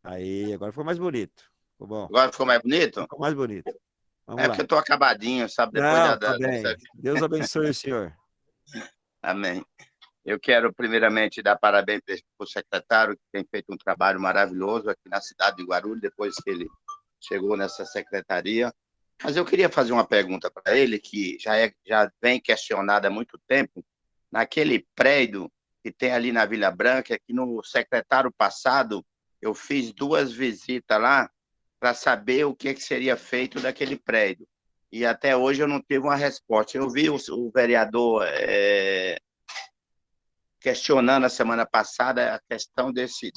Aí, agora ficou mais bonito. Ficou bom. Agora ficou mais bonito? Ficou mais bonito. Vamos lá. Porque eu estou acabadinho, sabe? Depois não, tá bem. Deus abençoe o senhor. Amém. Eu quero, primeiramente, dar parabéns para o secretário, que tem feito um trabalho maravilhoso aqui na cidade de Guarulhos, depois que ele chegou nessa secretaria. Mas eu queria fazer uma pergunta para ele, que já vem questionada há muito tempo, naquele prédio que tem ali na Vila Branca, que no secretário passado eu fiz 2 visitas lá para saber o que seria feito daquele prédio. E até hoje eu não tive uma resposta. Eu vi o vereador questionando a semana passada a questão desse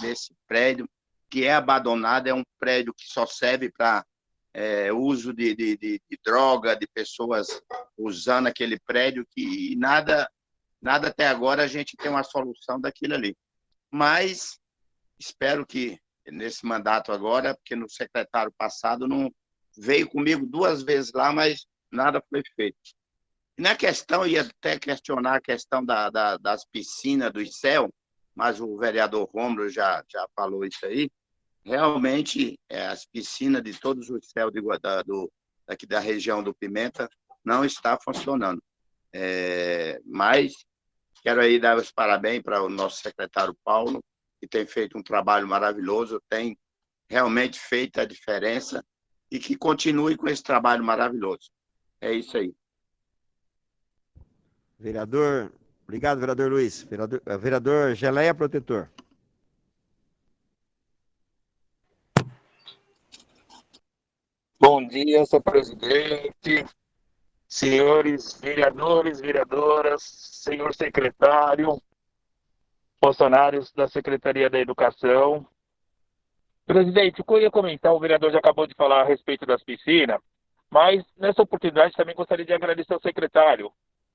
prédio, que é abandonado, é um prédio que só serve para uso de droga, de pessoas usando aquele prédio, que nada até agora a gente tem uma solução daquilo ali. Mas espero que nesse mandato agora, porque no secretário passado não veio comigo 2 vezes lá, mas nada foi feito. E na questão, ia até questionar a questão das piscinas do ICEL, mas o vereador Rômulo já falou isso aí. Realmente, as piscinas de todos os ICEL daqui da região do Pimenta não está funcionando. Mas quero aí dar os parabéns para o nosso secretário Paulo, que tem feito um trabalho maravilhoso, tem realmente feito a diferença e que continue com esse trabalho maravilhoso. É isso aí. Vereador, obrigado, vereador Luiz. Vereador Geleia Protetor. Bom dia, senhor presidente, senhores vereadores, vereadoras, senhor secretário, funcionários da Secretaria da Educação. Presidente, o que eu ia comentar, o vereador já acabou de falar a respeito das piscinas, mas nessa oportunidade também gostaria de agradecer ao secretário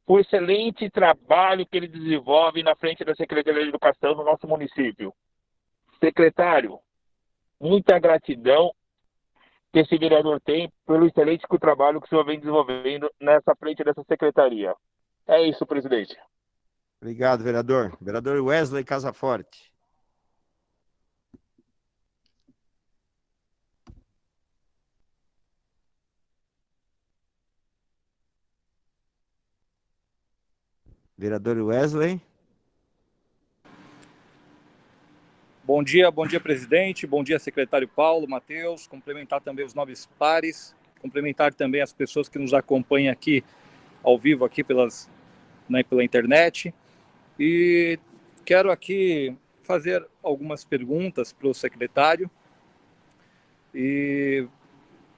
por excelente trabalho que ele desenvolve na frente da Secretaria da Educação no nosso município. Secretário, muita gratidão que esse vereador tem pelo excelente trabalho que o senhor vem desenvolvendo nessa frente dessa secretaria. É isso, presidente. Obrigado, vereador. Vereador Wesley Casaforte. Vereador Wesley. Bom dia, presidente. Bom dia, secretário Paulo, Matheus. Cumprimentar também os nobres pares. Cumprimentar também as pessoas que nos acompanham aqui, ao vivo, aqui pela internet. E quero aqui fazer algumas perguntas para o secretário. E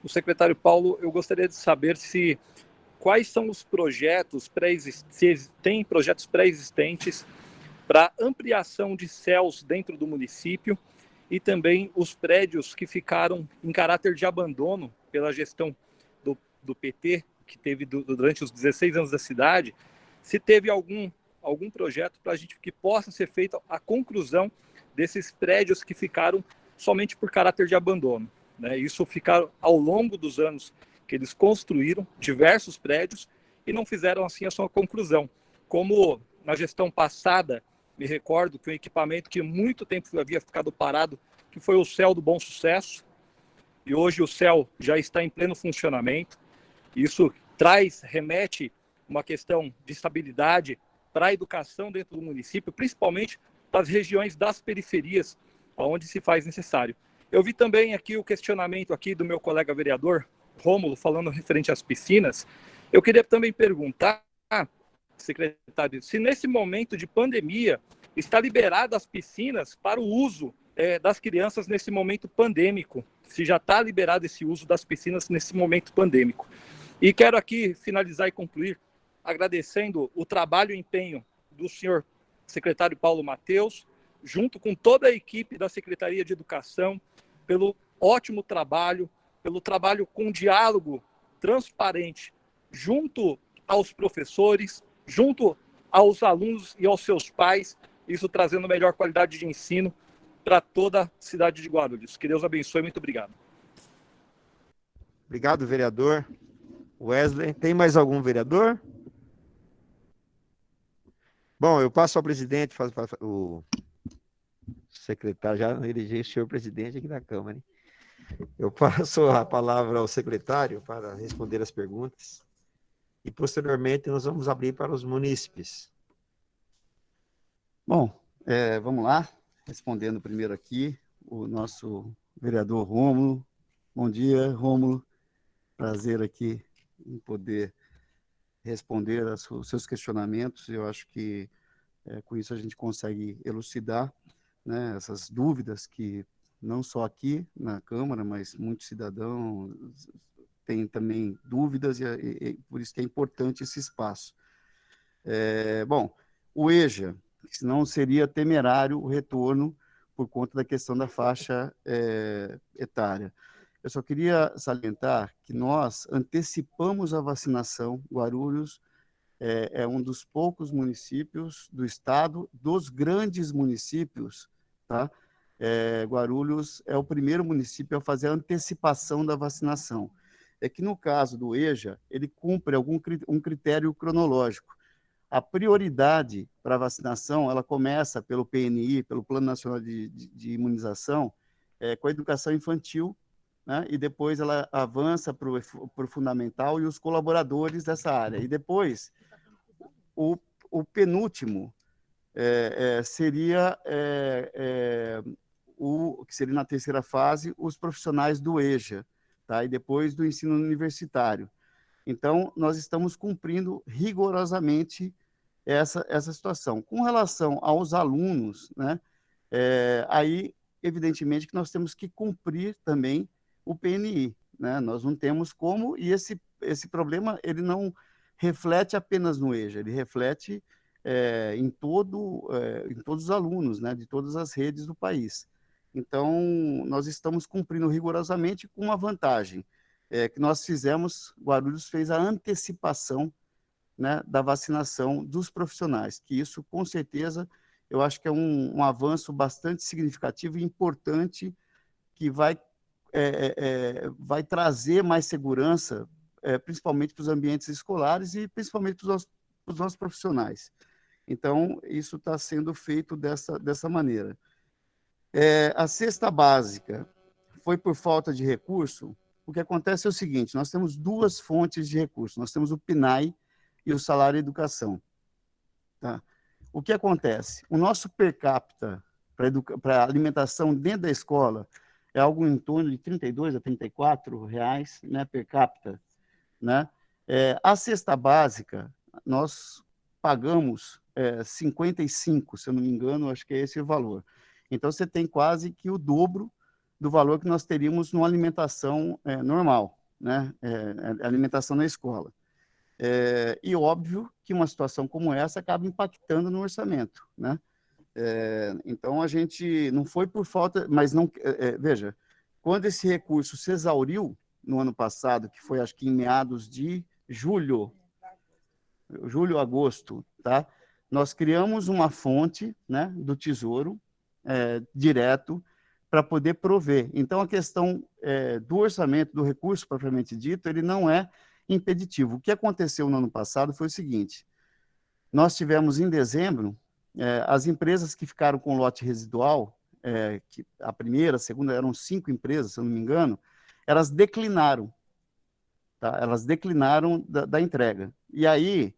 o secretário Paulo, eu gostaria de saber quais são os projetos se tem projetos pré-existentes para ampliação de CELs dentro do município e também os prédios que ficaram em caráter de abandono pela gestão do PT, que teve durante os 16 anos da cidade, se teve algum projeto para a gente que possa ser feita a conclusão desses prédios que ficaram somente por caráter de abandono, né? Isso ficaram ao longo dos anos que eles construíram diversos prédios e não fizeram assim a sua conclusão. Como na gestão passada, me recordo que um equipamento que muito tempo havia ficado parado, que foi o CEL do Bom Sucesso, e hoje o CEL já está em pleno funcionamento. Isso remete uma questão de estabilidade para a educação dentro do município, principalmente para as regiões das periferias, onde se faz necessário. Eu vi também aqui o questionamento aqui do meu colega vereador, Rômulo, falando referente às piscinas, eu queria também perguntar, secretário, se nesse momento de pandemia está liberada as piscinas para o uso das crianças nesse momento pandêmico, se já está liberado esse uso das piscinas nesse momento pandêmico. E quero aqui finalizar e concluir agradecendo o trabalho e empenho do senhor secretário Paulo Mateus, junto com toda a equipe da Secretaria de Educação, pelo ótimo trabalho, pelo trabalho com diálogo transparente, junto aos professores, junto aos alunos e aos seus pais, isso trazendo melhor qualidade de ensino para toda a cidade de Guarulhos. Que Deus abençoe, muito obrigado. Obrigado, vereador Wesley. Tem mais algum vereador? Bom, eu passo ao presidente, o secretário, já elegi o senhor presidente aqui da Câmara, hein? Eu passo a palavra ao secretário para responder as perguntas e, posteriormente, nós vamos abrir para os munícipes. Bom, vamos lá, respondendo primeiro aqui, o nosso vereador Rômulo. Bom dia, Rômulo. Prazer aqui em poder responder os seus questionamentos. Eu acho que com isso a gente consegue elucidar, né, essas dúvidas que não só aqui na Câmara, mas muitos cidadãos têm também dúvidas e por isso que é importante esse espaço. Bom, o EJA, senão seria temerário o retorno por conta da questão da faixa etária. Eu só queria salientar que nós antecipamos a vacinação. Guarulhos é um dos poucos municípios do estado, dos grandes municípios, tá? Guarulhos é o primeiro município a fazer a antecipação da vacinação. É que no caso do EJA, ele cumpre um critério cronológico. A prioridade para a vacinação, ela começa pelo PNI, pelo Plano Nacional de Imunização, com a educação infantil, né? E depois ela avança para o fundamental e os colaboradores dessa área. E depois, o penúltimo seria o que seria na terceira fase, os profissionais do EJA, tá? E depois do ensino universitário. Então, nós estamos cumprindo rigorosamente essa situação. Com relação aos alunos, né, aí, evidentemente, que nós temos que cumprir também o PNI, né? Nós não temos como, e esse problema, ele não reflete apenas no EJA, ele reflete em todos os alunos, né, de todas as redes do país. Então, nós estamos cumprindo rigorosamente com uma vantagem, que nós fizemos, Guarulhos fez a antecipação, né, da vacinação dos profissionais, que isso, com certeza, eu acho que é um avanço bastante significativo e importante, que vai trazer mais segurança, principalmente para os ambientes escolares e principalmente para os nossos profissionais. Então, isso está sendo feito dessa maneira. A cesta básica foi por falta de recurso. O que acontece é o seguinte, nós temos duas fontes de recurso, nós temos o PNAE e o salário educação. Tá? O que acontece? O nosso per capita para alimentação dentro da escola é algo em torno de R$ 32 a R$ 34, né, per capita. Né? A cesta básica, nós pagamos 55, se eu não me engano, acho que é esse o valor. Então, você tem quase que o dobro do valor que nós teríamos numa alimentação normal, né? Alimentação na escola. E óbvio que uma situação como essa acaba impactando no orçamento, né? Então, a gente não foi por falta, mas não... veja, quando esse recurso se exauriu no ano passado, que foi acho que em meados de julho, agosto, tá? Nós criamos uma fonte, né, do Tesouro direto para poder prover. Então, a questão do orçamento, do recurso propriamente dito, ele não é impeditivo. O que aconteceu no ano passado foi o seguinte, nós tivemos em dezembro, as empresas que ficaram com lote residual, que a primeira, a segunda, eram 5 empresas, se eu não me engano, elas declinaram, tá? Elas declinaram da entrega. E aí,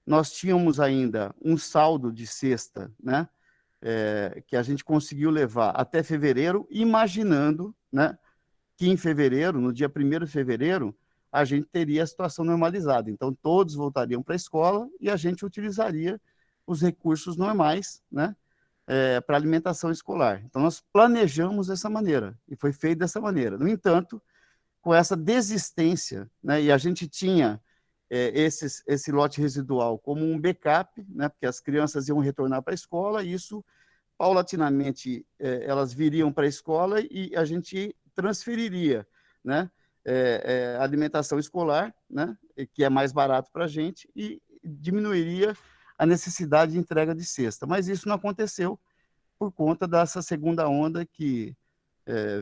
nós tínhamos ainda um saldo de cesta, né, que a gente conseguiu levar até fevereiro, imaginando, né, que em fevereiro, no dia 1º de fevereiro, a gente teria a situação normalizada. Então, todos voltariam para a escola e a gente utilizaria os recursos normais, né, para alimentação escolar. Então, nós planejamos dessa maneira, e foi feito dessa maneira. No entanto, com essa desistência, né, e a gente tinha esse lote residual como um backup, né, porque as crianças iam retornar para a escola, e isso, paulatinamente, elas viriam para a escola e a gente transferiria, né, a alimentação escolar, né, que é mais barato para a gente, e diminuiria a necessidade de entrega de cesta. Mas isso não aconteceu por conta dessa segunda onda que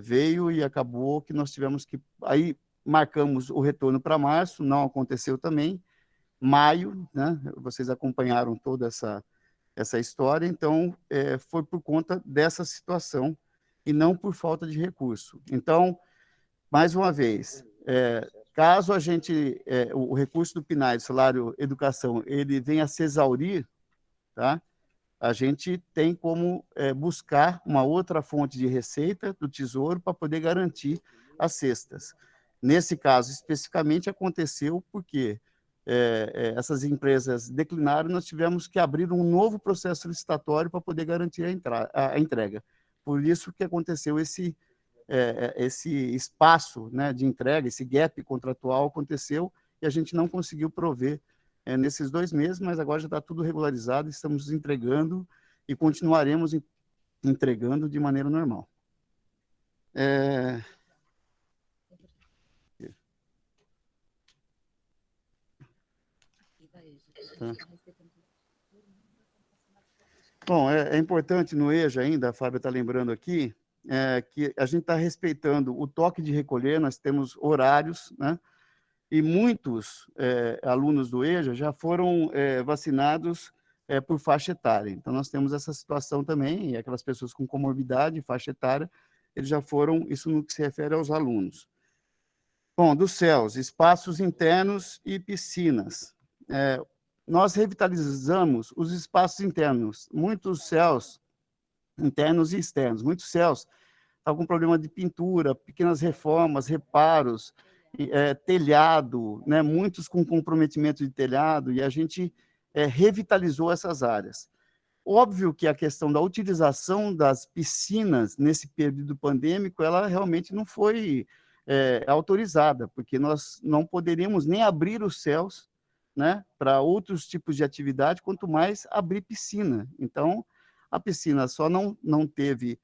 veio e acabou que nós tivemos que... Aí marcamos o retorno para março, não aconteceu também. Maio, né, vocês acompanharam toda essa história, então foi por conta dessa situação e não por falta de recurso. Então, mais uma vez, caso a gente, o recurso do PNAE, salário educação, ele venha a se exaurir, tá? A gente tem como buscar uma outra fonte de receita do Tesouro para poder garantir as cestas. Nesse caso, especificamente, aconteceu porque essas empresas declinaram e nós tivemos que abrir um novo processo licitatório para poder garantir a entrega. Por isso que aconteceu esse espaço, né, de entrega, esse gap contratual aconteceu e a gente não conseguiu prover nesses 2 meses, mas agora já está tudo regularizado, estamos entregando e continuaremos entregando de maneira normal. Tá. Bom, é importante no EJA ainda, a Fábio está lembrando aqui, que a gente está respeitando o toque de recolher, nós temos horários, né? E muitos alunos do EJA já foram vacinados por faixa etária. Então, nós temos essa situação também, e aquelas pessoas com comorbidade, faixa etária, eles já foram, isso no que se refere aos alunos. Bom, dos CELS, espaços internos e piscinas. Nós revitalizamos os espaços internos, muitos CELS, internos e externos, muitos CELS estavam com problema de pintura, pequenas reformas, reparos, telhado, né, muitos com comprometimento de telhado, e a gente revitalizou essas áreas. Óbvio que a questão da utilização das piscinas nesse período pandêmico, ela realmente não foi autorizada, porque nós não poderíamos nem abrir os CELS, né, para outros tipos de atividade, quanto mais abrir piscina. Então, a piscina só não teve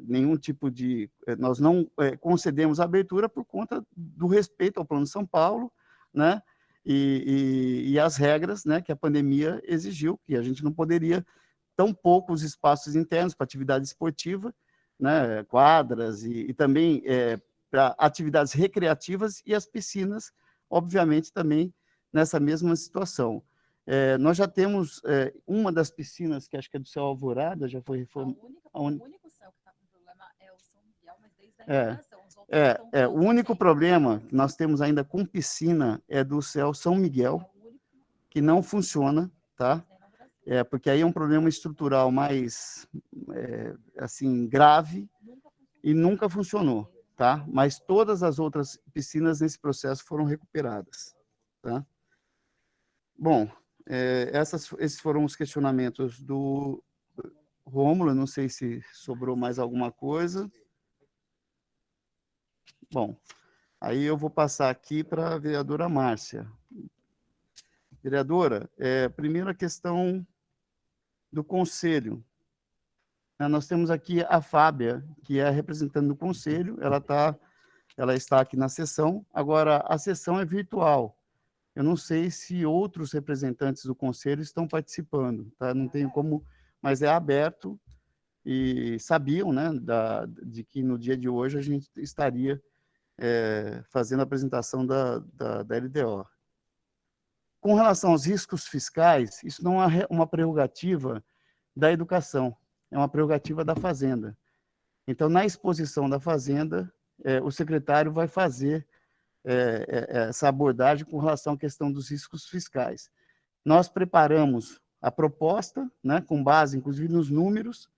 nenhum tipo de... Nós não concedemos abertura por conta do respeito ao Plano de São Paulo, né, e as regras, né, que a pandemia exigiu, que a gente não poderia, tão poucos espaços internos para atividade esportiva, né, quadras e também para atividades recreativas, e as piscinas, obviamente, também nessa mesma situação. Nós já temos uma das piscinas, que acho que é do Céu Alvorada, já foi reformada. O único céu que está com problema é o São Miguel, mas desde a inauguração. O único problema que nós temos ainda com piscina é do Céu São Miguel, que não funciona, tá? Porque aí é um problema estrutural mais, assim, grave e nunca funcionou, tá? Mas todas as outras piscinas nesse processo foram recuperadas, tá? Bom, esses foram os questionamentos do Rômulo, não sei se sobrou mais alguma coisa. Bom, aí eu vou passar aqui para a vereadora Márcia. Vereadora, primeiro a questão do conselho. Nós temos aqui a Fábia, que é a representante do conselho, ela está aqui na sessão, agora a sessão é virtual. Eu não sei se outros representantes do conselho estão participando, tá? Não tenho como, mas é aberto, e sabiam, né, de que no dia de hoje a gente estaria fazendo a apresentação da LDO. Com relação aos riscos fiscais, isso não é uma prerrogativa da educação, é uma prerrogativa da Fazenda. Então, na exposição da Fazenda, o secretário vai fazer essa abordagem com relação à questão dos riscos fiscais. Nós preparamos a proposta, né, com base, inclusive, nos números,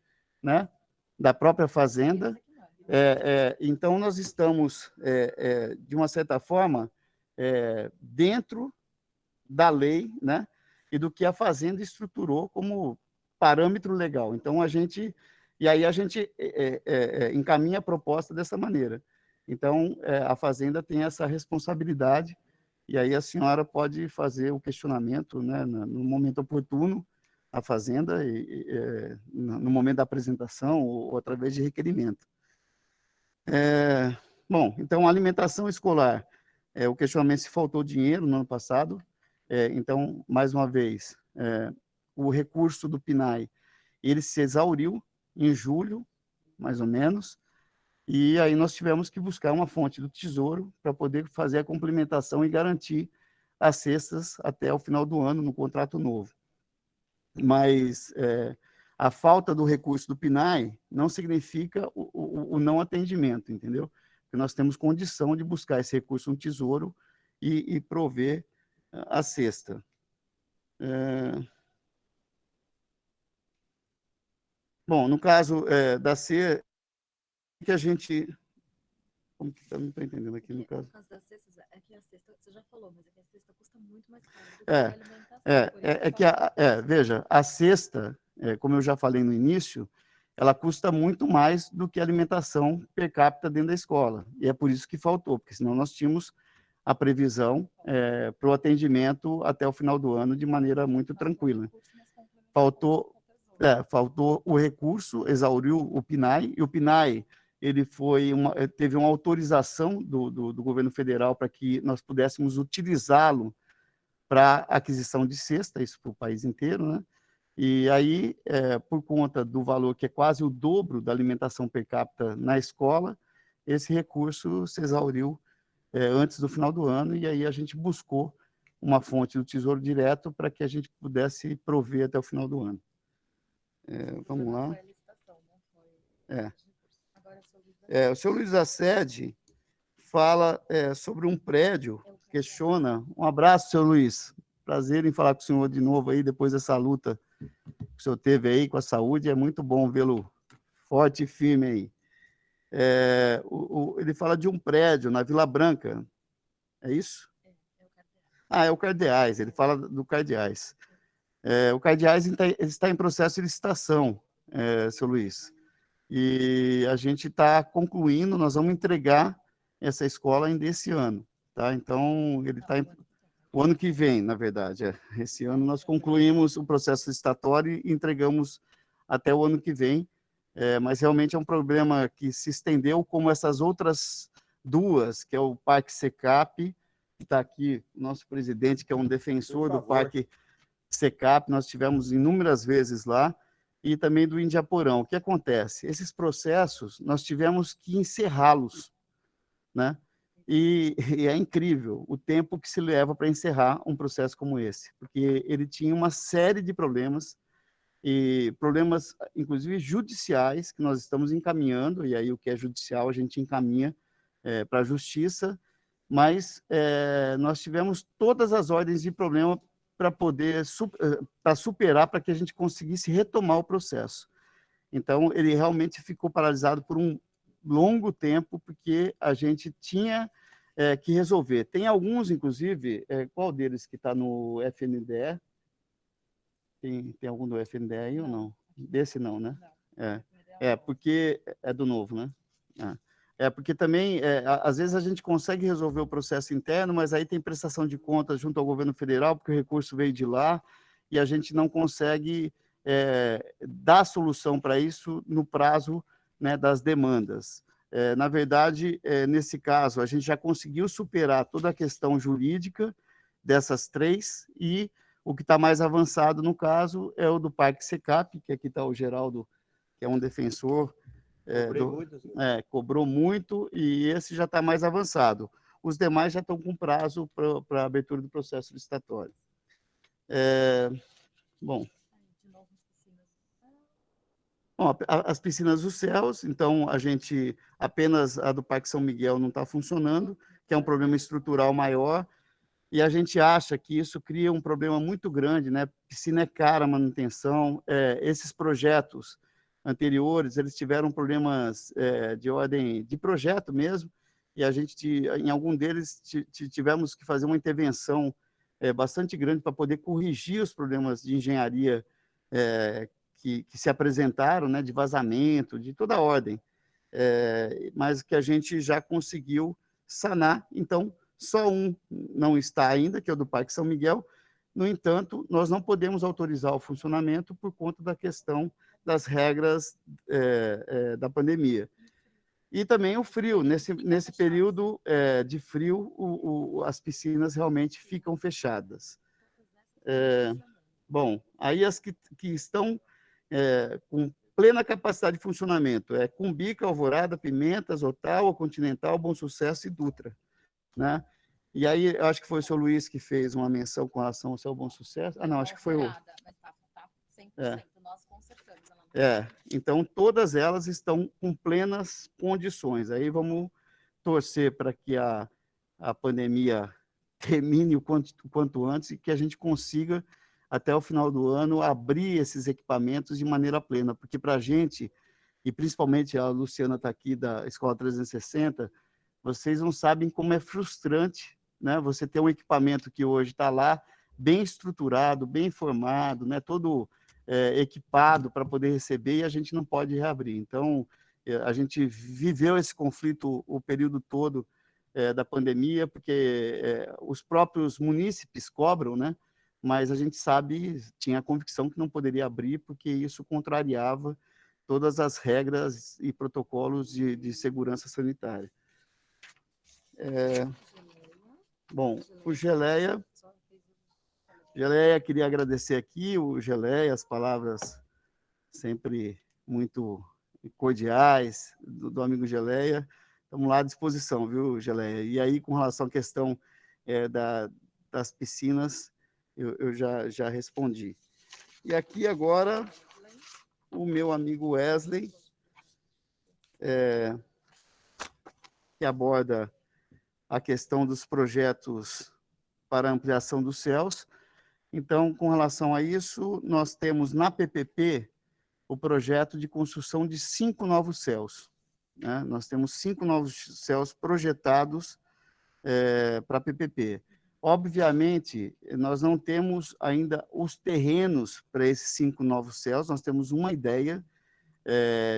né, da própria Fazenda, Então, nós estamos, de uma certa forma, dentro da lei, né, e do que a Fazenda estruturou como parâmetro legal. Então, a gente encaminha a proposta dessa maneira. Então, a Fazenda tem essa responsabilidade, e aí a senhora pode fazer o questionamento, né, no momento oportuno, a Fazenda, no momento da apresentação ou através de requerimento. Bom, então, alimentação escolar. O questionamento se faltou dinheiro no ano passado. Então, mais uma vez, o recurso do PNAE, ele se exauriu em julho, mais ou menos, e aí nós tivemos que buscar uma fonte do Tesouro para poder fazer a complementação e garantir as cestas até o final do ano, no contrato novo. Mas a falta do recurso do PNAE não significa o não atendimento, entendeu? Porque nós temos condição de buscar esse recurso no Tesouro e prover a cesta. Bom, no caso da C, que a gente... Como que tá? Não estou entendendo aqui no caso. No caso das cestas, é que a cesta, você já falou, mas é que a cesta custa muito mais caro do que a alimentação. Veja, a cesta, como eu já falei no início, ela custa muito mais do que a alimentação per capita dentro da escola. E é por isso que faltou, porque senão nós tínhamos a previsão para o atendimento até o final do ano de maneira muito tranquila. Faltou o recurso, exauriu o PNAE, e o PNAE ele teve uma autorização do governo federal para que nós pudéssemos utilizá-lo para aquisição de cesta, isso para o país inteiro, né? E aí, por conta do valor que é quase o dobro da alimentação per capita na escola, esse recurso se exauriu antes do final do ano, e aí a gente buscou uma fonte do Tesouro Direto para que a gente pudesse prover até o final do ano. Vamos lá. O senhor Luiz Assede fala sobre um prédio, questiona. Um abraço, senhor Luiz. Prazer em falar com o senhor de novo aí, depois dessa luta que o senhor teve aí com a saúde. É muito bom vê-lo forte e firme aí. Ele fala de um prédio na Vila Branca. É isso? É o Cardeais. Ele fala do Cardeais. O Cardeais está em processo de licitação, seu Luiz. E a gente está concluindo, nós vamos entregar essa escola ainda esse ano, tá? Então, ele está o ano que vem, na verdade. Esse ano nós concluímos o processo licitatório e entregamos até o ano que vem, mas realmente é um problema que se estendeu, como essas outras duas, que é o Parque Secap, que está aqui o nosso presidente, que é um defensor do Parque Secap, nós tivemos inúmeras vezes lá, e também do Indiaporão. O que acontece? Esses processos, nós tivemos que encerrá-los, né? E é incrível o tempo que se leva para encerrar um processo como esse, porque ele tinha uma série de problemas, e problemas, inclusive, judiciais, que nós estamos encaminhando, e aí o que é judicial a gente encaminha para a justiça, mas nós tivemos todas as ordens de problema para poder superar, para que a gente conseguisse retomar o processo. Então, ele realmente ficou paralisado por um longo tempo, porque a gente tinha que resolver. Tem alguns, inclusive, qual deles que está no FNDE? Tem algum do FNDE aí ou não? Desse não, né? Porque é do novo, né? Porque também, às vezes, a gente consegue resolver o processo interno, mas aí tem prestação de contas junto ao governo federal, porque o recurso veio de lá, e a gente não consegue dar solução para isso no prazo, né, das demandas. Na verdade, nesse caso, a gente já conseguiu superar toda a questão jurídica dessas três, e o que está mais avançado, no caso, é o do Parque Secap, que aqui está o Geraldo, que é um defensor, cobrou muito, e esse já está mais avançado. Os demais já estão com prazo para a abertura do processo licitatório. Bom, as piscinas dos céus, então, apenas a do Parque São Miguel não está funcionando, que é um problema estrutural maior, e a gente acha que isso cria um problema muito grande, né? Piscina é cara a manutenção, esses projetos anteriores, eles tiveram problemas de ordem de projeto mesmo, e a gente, em algum deles, tivemos que fazer uma intervenção bastante grande para poder corrigir os problemas de engenharia que se apresentaram, né, de vazamento, de toda a ordem, mas que a gente já conseguiu sanar. Então, só um não está ainda, que é o do Parque São Miguel. No entanto, nós não podemos autorizar o funcionamento por conta da questão das regras da pandemia. E também o frio. Nesse período de frio, as piscinas realmente ficam fechadas. Bom, aí as que estão com plena capacidade de funcionamento Cumbica, Alvorada, Pimentas, Ottawa, Continental, Bom Sucesso e Dutra, né? E aí, eu acho que foi o seu Luiz que fez uma menção com relação ao seu Bom Sucesso. Não, acho que foi o... Mas tá 100%, nós consertamos. Então, todas elas estão com plenas condições. Aí vamos torcer para que a pandemia termine o quanto antes e que a gente consiga, até o final do ano, abrir esses equipamentos de maneira plena, porque para a gente, e principalmente a Luciana está aqui da Escola 360, vocês não sabem como é frustrante, né? Você ter um equipamento que hoje está lá, bem estruturado, bem formado, né? Todo equipado para poder receber, e a gente não pode reabrir. Então, a gente viveu esse conflito o período todo da pandemia, porque os próprios munícipes cobram, né? Mas a gente sabe, tinha a convicção que não poderia abrir, porque isso contrariava todas as regras e protocolos de segurança sanitária. Bom, o Geleia, queria agradecer aqui, o Geleia, as palavras sempre muito cordiais do amigo Geleia. Estamos lá à disposição, viu, Geleia? E aí, com relação à questão das piscinas, eu já respondi. E aqui agora, o meu amigo Wesley, que aborda a questão dos projetos para ampliação dos céus. Então, com relação a isso, nós temos na PPP o projeto de construção de 5 novos céus, né? Nós temos 5 novos céus projetados para a PPP. Obviamente, nós não temos ainda os terrenos para esses 5 novos céus, nós temos uma ideia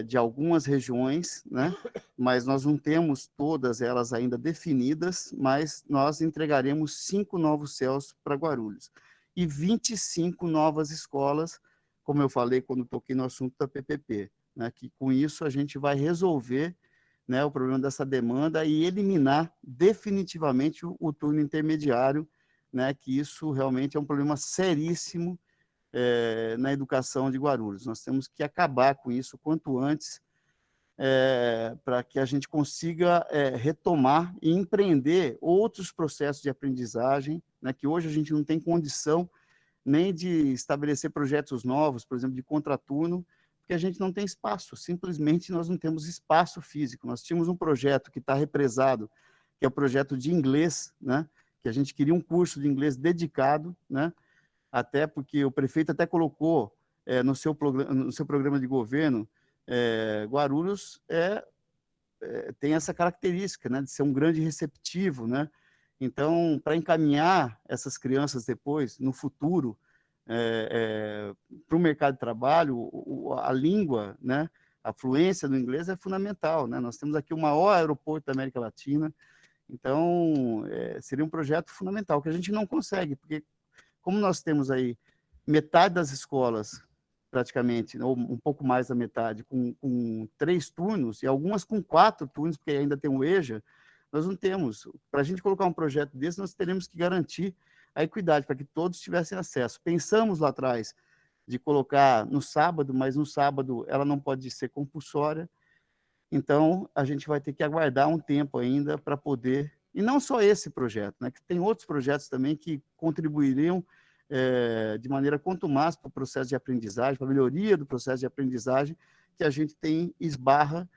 de algumas regiões, né? Mas nós não temos todas elas ainda definidas, mas nós entregaremos 5 novos céus para Guarulhos. E 25 novas escolas, como eu falei quando toquei no assunto da PPP, né? Que com isso a gente vai resolver, né, o problema dessa demanda e eliminar definitivamente o turno intermediário, né? Que isso realmente é um problema seríssimo na educação de Guarulhos. Nós temos que acabar com isso o quanto antes, para que a gente consiga retomar e empreender outros processos de aprendizagem, né, que hoje a gente não tem condição nem de estabelecer projetos novos, por exemplo, de contraturno, porque a gente não tem espaço, simplesmente nós não temos espaço físico. Nós tínhamos um projeto que está represado, que é o projeto de inglês, né, que a gente queria um curso de inglês dedicado, né, até porque o prefeito até colocou no seu programa de governo, Guarulhos tem essa característica, né, de ser um grande receptivo, né? Então, para encaminhar essas crianças depois, no futuro, para o mercado de trabalho, a língua, né, a fluência do inglês é fundamental, né? Nós temos aqui o maior aeroporto da América Latina, então seria um projeto fundamental, que a gente não consegue, porque como nós temos aí metade das escolas, praticamente, ou um pouco mais da metade, com 3 turnos, e algumas com 4 turnos, porque ainda tem o EJA, nós não temos. Para a gente colocar um projeto desse, nós teremos que garantir a equidade, para que todos tivessem acesso. Pensamos lá atrás de colocar no sábado, mas no sábado ela não pode ser compulsória, então a gente vai ter que aguardar um tempo ainda para poder... E não só esse projeto, né, que tem outros projetos também que contribuiriam de maneira contumaz para o processo de aprendizagem, para a melhoria do processo de aprendizagem, que a gente esbarra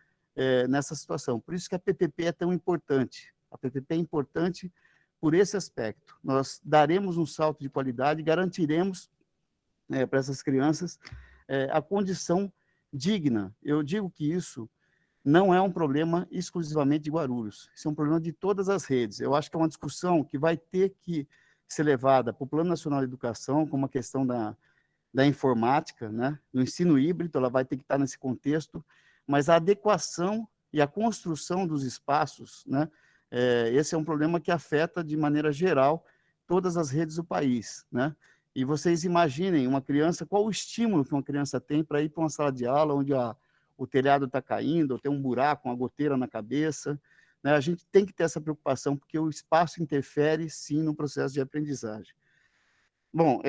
nessa situação. Por isso que a PPP é tão importante. A PPP é importante por esse aspecto. Nós daremos um salto de qualidade, garantiremos para essas crianças a condição digna. Eu digo que isso não é um problema exclusivamente de Guarulhos, isso é um problema de todas as redes. Eu acho que é uma discussão que vai ter que ser levada para o Plano Nacional de Educação, como a questão da informática, né? No ensino híbrido, ela vai ter que estar nesse contexto, mas a adequação e a construção dos espaços, né? Esse é um problema que afeta, de maneira geral, todas as redes do país, né? E vocês imaginem uma criança, qual o estímulo que uma criança tem para ir para uma sala de aula onde o telhado está caindo, ou tem um buraco, uma goteira na cabeça, né? A gente tem que ter essa preocupação, porque o espaço interfere, sim, no processo de aprendizagem. Bom,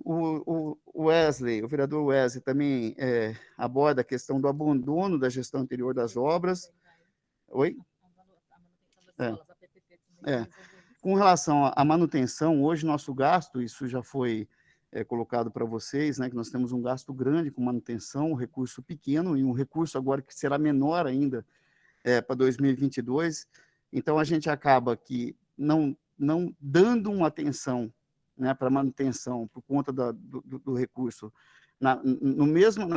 o Wesley, o vereador Wesley, também aborda a questão do abandono da gestão anterior das obras. Oi? Com relação à manutenção, hoje nosso gasto, isso já foi colocado para vocês, né, que nós temos um gasto grande com manutenção, um recurso pequeno, e um recurso agora que será menor ainda para 2022. Então, a gente acaba que não dando uma atenção, né, para manutenção, por conta do recurso, na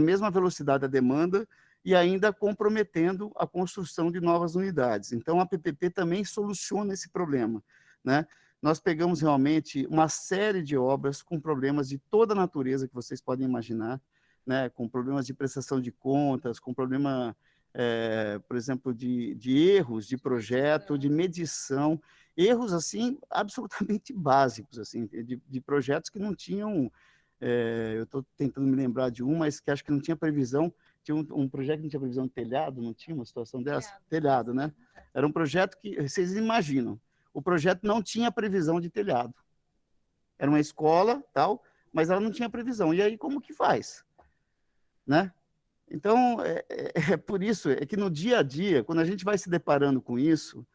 mesma velocidade da demanda, e ainda comprometendo a construção de novas unidades. Então, a PPP também soluciona esse problema, né? Nós pegamos realmente uma série de obras com problemas de toda a natureza que vocês podem imaginar, né? Com problemas de prestação de contas, com problema, por exemplo, de erros de projeto, de medição, erros assim absolutamente básicos, assim, de projetos que não tinham. Eu estou tentando me lembrar de mas que acho que não tinha previsão. Tinha um projeto que não tinha previsão de telhado, não tinha uma situação dessa? Telhado, né? Era um projeto que, vocês imaginam, o projeto não tinha previsão de telhado. Era uma escola, tal, mas ela não tinha previsão. E aí, como que faz? Né? Então, por isso, que no dia a dia, quando a gente vai se deparando com isso,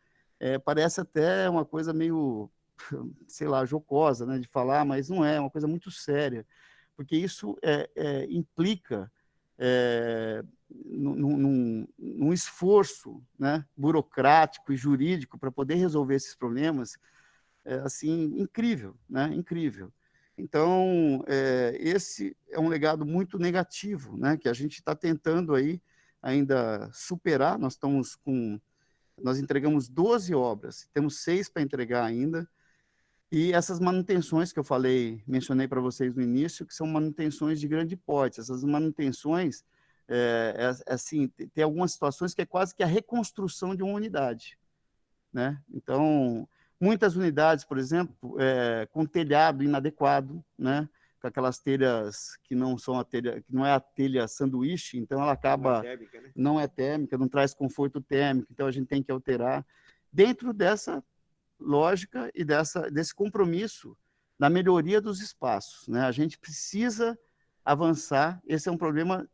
parece até uma coisa meio, sei lá, jocosa, né, de falar, mas não é, uma coisa muito séria, porque isso implica num esforço, né, burocrático e jurídico para poder resolver esses problemas, assim, incrível, né, incrível. Então, esse é um legado muito negativo, né, que a gente está tentando aí ainda superar. Nós entregamos 12 obras, temos 6 para entregar ainda, e essas manutenções que eu mencionei para vocês no início, que são manutenções de grande porte. Essas manutenções, assim, tem algumas situações que é quase que a reconstrução de uma unidade, né? Então, muitas unidades, por exemplo, com telhado inadequado, né? Com aquelas telhas que não são que não é a telha sanduíche, então ela acaba não é térmica, não traz conforto térmico, então a gente tem que alterar dentro dessa lógica e desse compromisso na melhoria dos espaços, né? A gente precisa avançar. Esse é um problema,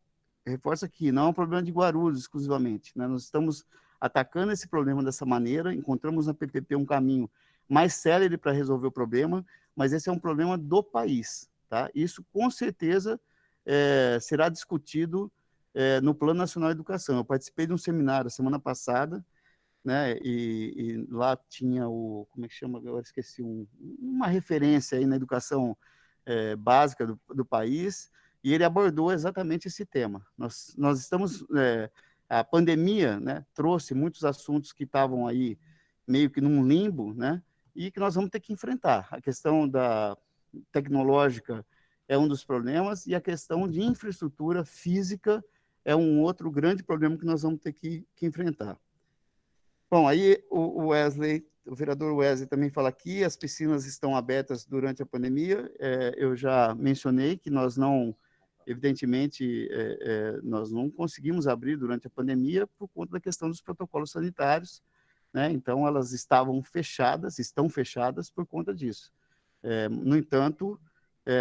reforço aqui, não é um problema de Guarulhos exclusivamente, né? Nós estamos atacando esse problema dessa maneira, encontramos na PPP um caminho mais célere para resolver o problema, mas esse é um problema do país, tá? Isso, com certeza, será discutido no Plano Nacional de Educação. Eu participei de um seminário semana passada, né? E lá tinha como é que chama? Agora esqueci, uma referência aí na educação básica do país, e ele abordou exatamente esse tema. Nós estamos a pandemia, né, trouxe muitos assuntos que estavam aí meio que num limbo, né? E que nós vamos ter que enfrentar. A questão da tecnológica é um dos problemas, e a questão de infraestrutura física é um outro grande problema que nós vamos ter que enfrentar. Bom, aí o vereador Wesley também fala aqui, as piscinas estão abertas durante a pandemia. Eu já mencionei que nós não, evidentemente, nós não conseguimos abrir durante a pandemia por conta da questão dos protocolos sanitários, né? Então, elas estão fechadas por conta disso. No entanto,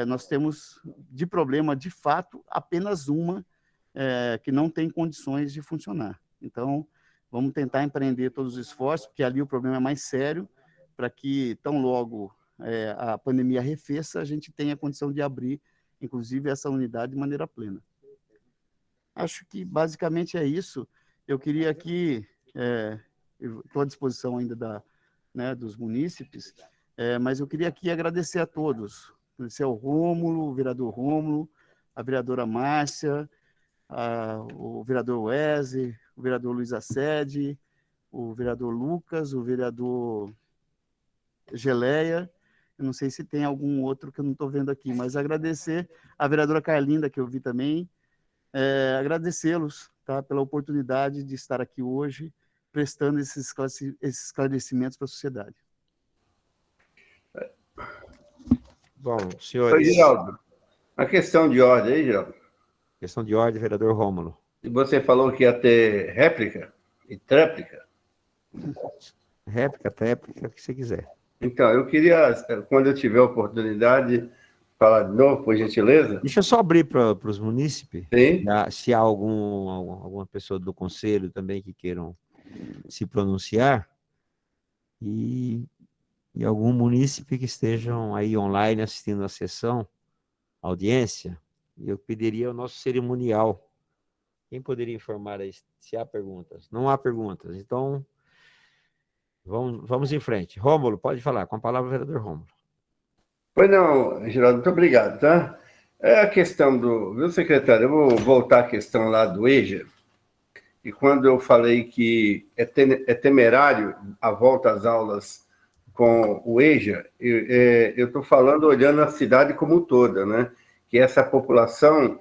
nós temos de problema, de fato, apenas uma que não tem condições de funcionar. Então, vamos tentar empreender todos os esforços, porque ali o problema é mais sério, para que, tão logo a pandemia arrefeça, a gente tenha condição de abrir, inclusive, essa unidade de maneira plena. Acho que, basicamente, é isso. Eu queria aqui, estou à disposição ainda dos munícipes, mas eu queria aqui agradecer a todos, agradecer ao Rômulo, o vereador Rômulo, a vereadora Márcia, o vereador Wesley, o vereador Luiz Assede, o vereador Lucas, o vereador Geleia. Eu não sei se tem algum outro que eu não estou vendo aqui, mas agradecer a vereadora Carlinda, que eu vi também, agradecê-los, tá, pela oportunidade de estar aqui hoje, prestando esses esclarecimentos para a sociedade. Bom, senhores... Geraldo, a questão de ordem aí, Geraldo. Questão de ordem, vereador Rômulo. E você falou que ia ter réplica e tréplica? Réplica, tréplica, o que você quiser. Então, eu queria, quando eu tiver a oportunidade, falar de novo, por gentileza. Deixa eu só abrir para os munícipes. Sim. Se há alguma pessoa do conselho também que queiram se pronunciar, e algum munícipe que estejam aí online assistindo a sessão, audiência, eu pediria o nosso cerimonial. Quem poderia informar aí se há perguntas? Não há perguntas, então vamos em frente. Rômulo, pode falar, com a palavra o vereador Rômulo. Pois não, Geraldo, muito obrigado, tá? É a questão viu, secretário, eu vou voltar à questão lá do EJA, e quando eu falei que é temerário a volta às aulas com o EJA, eu estou falando olhando a cidade como toda, né? Que essa população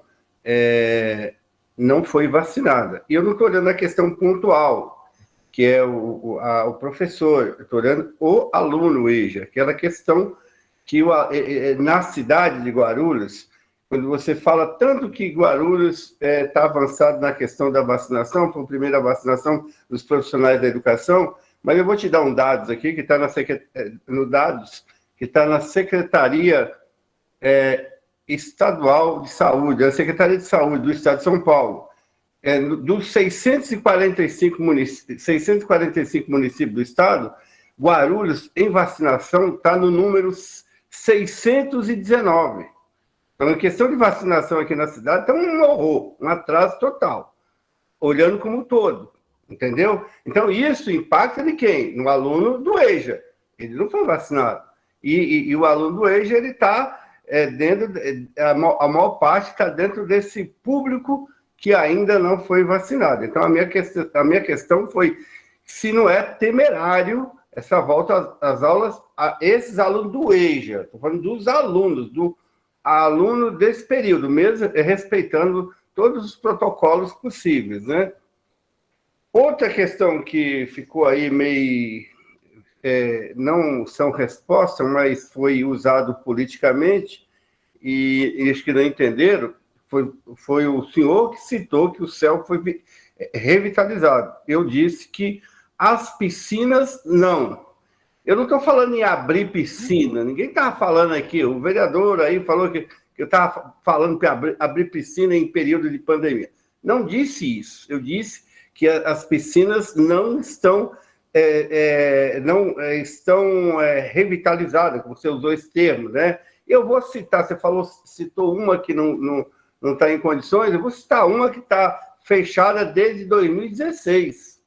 não foi vacinada. E eu não estou olhando a questão pontual, que é o professor, eu estou olhando o aluno EJA, aquela questão que na cidade de Guarulhos, quando você fala tanto que Guarulhos está avançado na questão da vacinação, foi a primeira vacinação dos profissionais da educação, mas eu vou te dar um dados aqui, que está na Secretaria Estadual de Saúde, a Secretaria de Saúde do Estado de São Paulo. Dos 645 municípios do Estado, Guarulhos, em vacinação, está no número 619. Então, a questão de vacinação aqui na cidade está um horror, um atraso total, olhando como um todo, entendeu? Então, isso impacta de quem? No aluno do EJA. Ele não foi vacinado. E o aluno do EJA, ele está a maior parte está dentro desse público que ainda não foi vacinado. Então, a minha questão foi se não é temerário essa volta às aulas a esses alunos do EJA. Estou falando dos alunos, do aluno desse período, mesmo respeitando todos os protocolos possíveis, né? Outra questão que ficou aí meio... não são respostas, mas foi usado politicamente, e eles que não entenderam, foi o senhor que citou que o céu foi revitalizado. Eu disse que as piscinas, não. Eu não estou falando em abrir piscina, ninguém estava falando aqui, o vereador aí falou que eu estava falando para abrir piscina em período de pandemia. Não disse isso, eu disse que as piscinas não estão revitalizadas, como você usou esse termo, né? Eu vou citar, você citou uma que não está em condições, eu vou citar uma que está fechada desde 2016.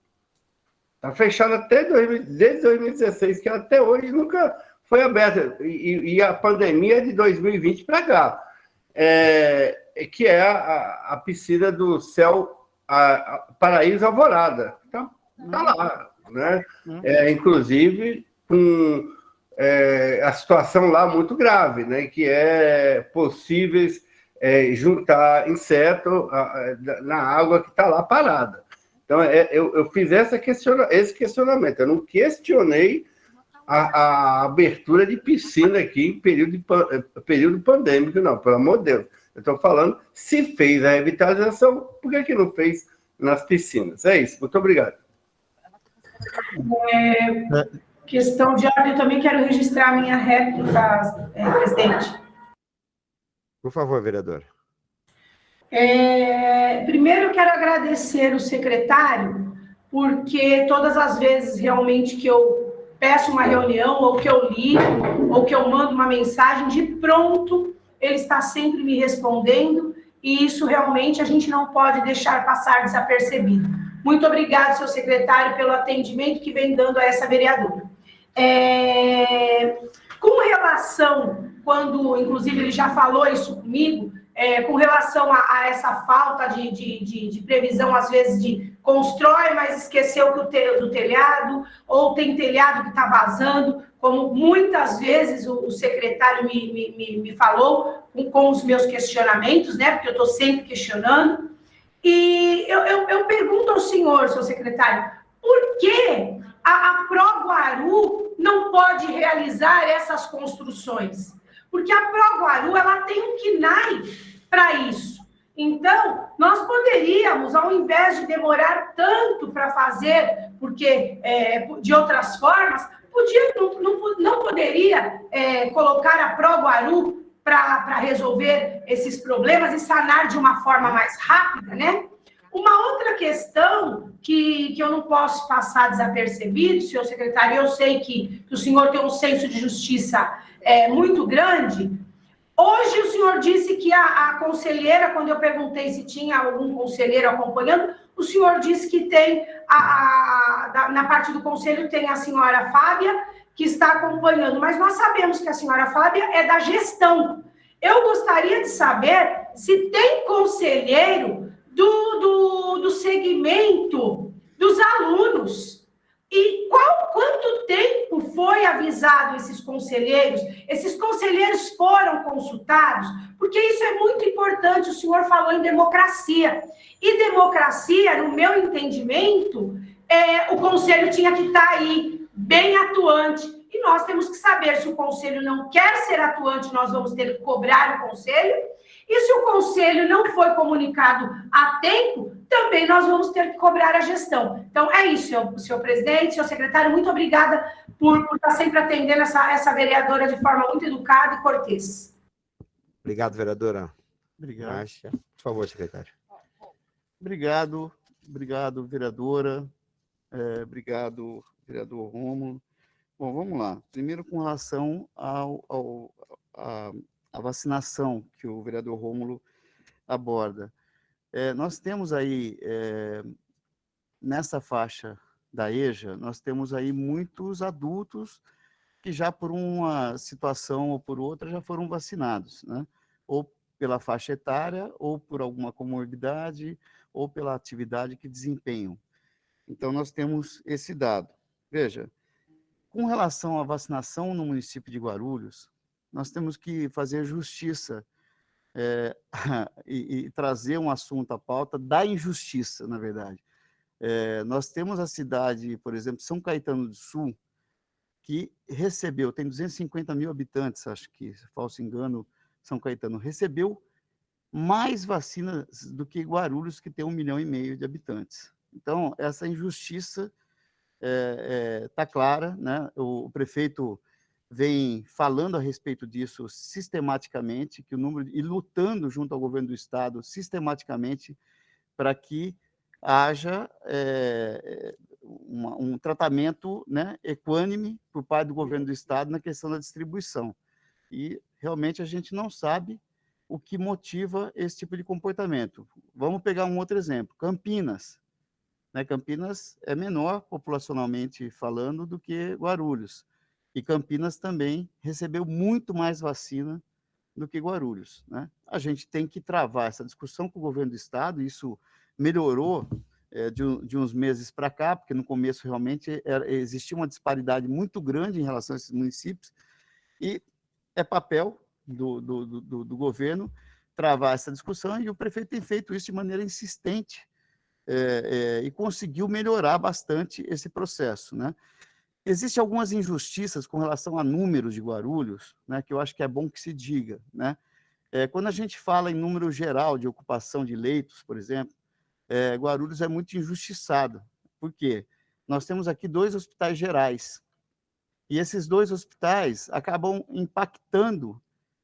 Está fechada desde 2016, que até hoje nunca foi aberta. E a pandemia é de 2020 para cá, que é a piscina do Céu Paraíso Alvorada. Então, está lá, né? Inclusive, com a situação lá muito grave, né? Que é possíveis juntar inseto na água que está lá parada. Então, eu fiz esse questionamento. Eu não questionei a abertura de piscina aqui em período pandêmico, não, pelo amor de Deus. Eu estou falando, se fez a revitalização, por que não fez nas piscinas? É isso. Muito obrigado. Questão de ordem, eu também quero registrar a minha réplica, presidente. Por favor, vereadora. Primeiro, eu quero agradecer o secretário, porque todas as vezes realmente que eu peço uma reunião, ou que eu ligo, ou que eu mando uma mensagem, de pronto, ele está sempre me respondendo, e isso realmente a gente não pode deixar passar desapercebido. Muito obrigado, seu secretário, pelo atendimento que vem dando a essa vereadora. Com relação, quando, inclusive, ele já falou isso comigo, com relação a essa falta de previsão, às vezes, de constrói, mas esqueceu do telhado, ou tem telhado que está vazando, como muitas vezes o secretário me falou com os meus questionamentos, né? Porque eu estou sempre questionando. E eu pergunto ao senhor, seu secretário, por que a Proguaru não pode realizar essas construções? Porque a Proguaru, ela tem um KNAI para isso. Então, nós poderíamos, ao invés de demorar tanto para fazer, porque de outras formas, não poderia colocar a Proguaru para resolver esses problemas e sanar de uma forma mais rápida, né? Uma outra questão que eu não posso passar desapercebido, senhor secretário, eu sei que o senhor tem um senso de justiça muito grande. Hoje o senhor disse que a conselheira, quando eu perguntei se tinha algum conselheiro acompanhando, o senhor disse que tem, na parte do conselho, tem a senhora Fábia, que está acompanhando, mas nós sabemos que a senhora Fábia é da gestão. Eu gostaria de saber se tem conselheiro do segmento dos alunos. E quanto tempo foi avisado esses conselheiros? Esses conselheiros foram consultados? Porque isso é muito importante, o senhor falou em democracia. E democracia, no meu entendimento, o conselho tinha que estar aí, bem atuante. E nós temos que saber se o conselho não quer ser atuante, nós vamos ter que cobrar o conselho. E se o conselho não foi comunicado a tempo, também nós vamos ter que cobrar a gestão. Então, é isso, senhor presidente, senhor secretário, muito obrigada por estar sempre atendendo essa vereadora de forma muito educada e cortês. Obrigado, vereadora. Obrigado. Márcia. Por favor, secretário. Obrigado, vereadora. Obrigado, vereador Rômulo. Bom, vamos lá. Primeiro, com relação à vacinação que o vereador Rômulo aborda. Nós temos aí, nessa faixa da EJA, nós temos aí muitos adultos que já por uma situação ou por outra já foram vacinados, né? Ou pela faixa etária, ou por alguma comorbidade, ou pela atividade que desempenham. Então, nós temos esse dado. Veja, com relação à vacinação no município de Guarulhos, nós temos que fazer justiça e trazer um assunto à pauta da injustiça, na verdade. Nós temos a cidade, por exemplo, São Caetano do Sul, que recebeu, tem 250 mil habitantes, acho que, se falso engano, São Caetano, recebeu mais vacinas do que Guarulhos, que tem 1,5 milhão de habitantes. Então, essa injustiça está clara, né? O prefeito vem falando a respeito disso sistematicamente, que o número e lutando junto ao governo do estado sistematicamente para que haja um tratamento, né, equânime por parte do governo do estado na questão da distribuição. E realmente a gente não sabe o que motiva esse tipo de comportamento. Vamos pegar um outro exemplo, Campinas. Né? Campinas é menor, populacionalmente falando, do que Guarulhos. E Campinas também recebeu muito mais vacina do que Guarulhos. Né? A gente tem que travar essa discussão com o governo do estado, isso melhorou de uns meses para cá, porque no começo realmente existia uma disparidade muito grande em relação a esses municípios, e é papel do governo travar essa discussão, e o prefeito tem feito isso de maneira insistente, e conseguiu melhorar bastante esse processo. Né? Existem algumas injustiças com relação a números de Guarulhos, né, que eu acho que é bom que se diga. Né? Quando a gente fala em número geral de ocupação de leitos, por exemplo, Guarulhos é muito injustiçado. Por quê? Nós temos aqui 2 hospitais gerais, e esses 2 hospitais acabam impactando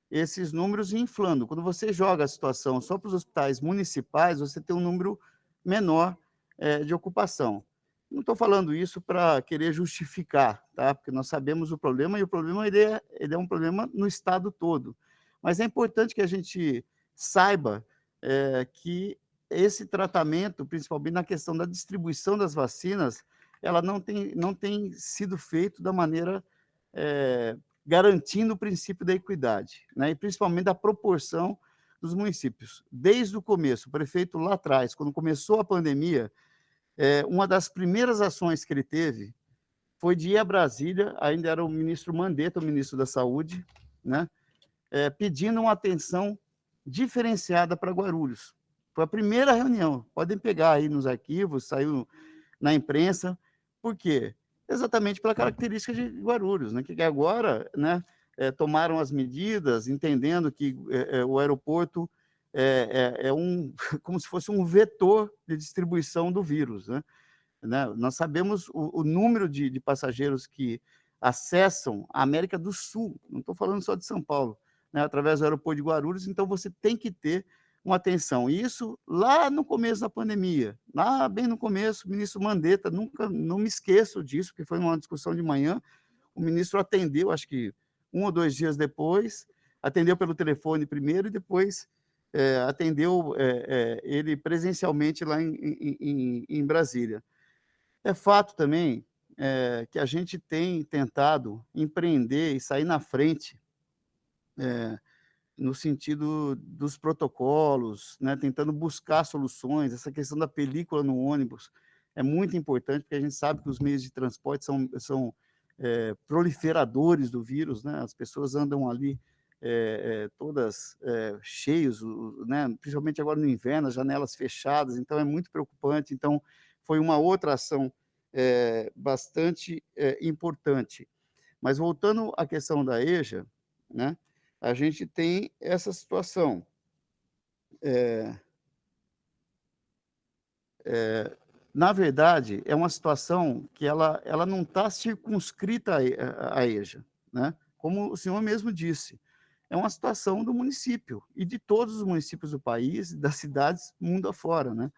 esses números e inflando. Quando você joga a situação só para os hospitais municipais, você tem um número menor de ocupação. Não estou falando isso para querer justificar, tá? Porque nós sabemos o problema, e o problema ele é um problema no estado todo. Mas é importante que a gente saiba que esse tratamento, principalmente na questão da distribuição das vacinas, ela não tem sido feito da maneira garantindo o princípio da equidade, né? E principalmente da proporção dos municípios. Desde o começo, o prefeito lá atrás, quando começou a pandemia, uma das primeiras ações que ele teve foi de ir a Brasília, ainda era o ministro Mandetta, o ministro da Saúde, né, pedindo uma atenção diferenciada para Guarulhos. Foi a primeira reunião, podem pegar aí nos arquivos, saiu na imprensa. Por quê? Exatamente pela característica de Guarulhos, né, que agora, né, tomaram as medidas, entendendo que o aeroporto como se fosse um vetor de distribuição do vírus, né? Nós sabemos o número de passageiros que acessam a América do Sul, não estou falando só de São Paulo, né, através do aeroporto de Guarulhos, então você tem que ter uma atenção. E isso lá no começo da pandemia, lá bem no começo, o ministro Mandetta, não me esqueço disso, porque foi uma discussão de manhã, o ministro atendeu, acho que 1 ou 2 dias depois, atendeu pelo telefone primeiro e depois atendeu ele presencialmente lá em Brasília. É fato também que a gente tem tentado empreender e sair na frente no sentido dos protocolos, né, tentando buscar soluções. Essa questão da película no ônibus é muito importante, porque a gente sabe que os meios de transporte são proliferadores do vírus, né? As pessoas andam ali todas cheios, né? Principalmente agora no inverno, as janelas fechadas, então é muito preocupante. Então, foi uma outra ação bastante importante. Mas voltando à questão da EJA, né, a gente tem essa situação. Na verdade, é uma situação que ela não está circunscrita à EJA, né? Como o senhor mesmo disse, é uma situação do município e de todos os municípios do país, das cidades, mundo afora, né?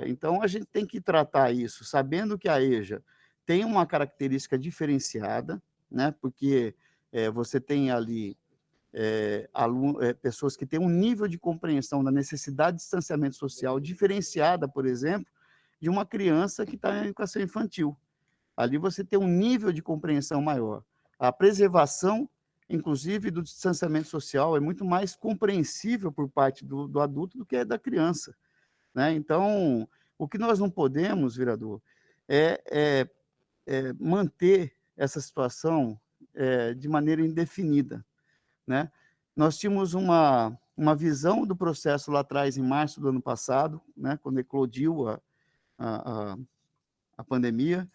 Então, a gente tem que tratar isso, sabendo que a EJA tem uma característica diferenciada, né? Porque você tem ali pessoas que têm um nível de compreensão da necessidade de distanciamento social diferenciada, por exemplo, de uma criança que está em educação infantil. Ali você tem um nível de compreensão maior. A preservação, inclusive, do distanciamento social é muito mais compreensível por parte do adulto do que da criança, né? Então, o que nós não podemos, vereador, é manter essa situação de maneira indefinida, né? Nós tínhamos uma visão do processo lá atrás, em março do ano passado, né, quando eclodiu a pandemia.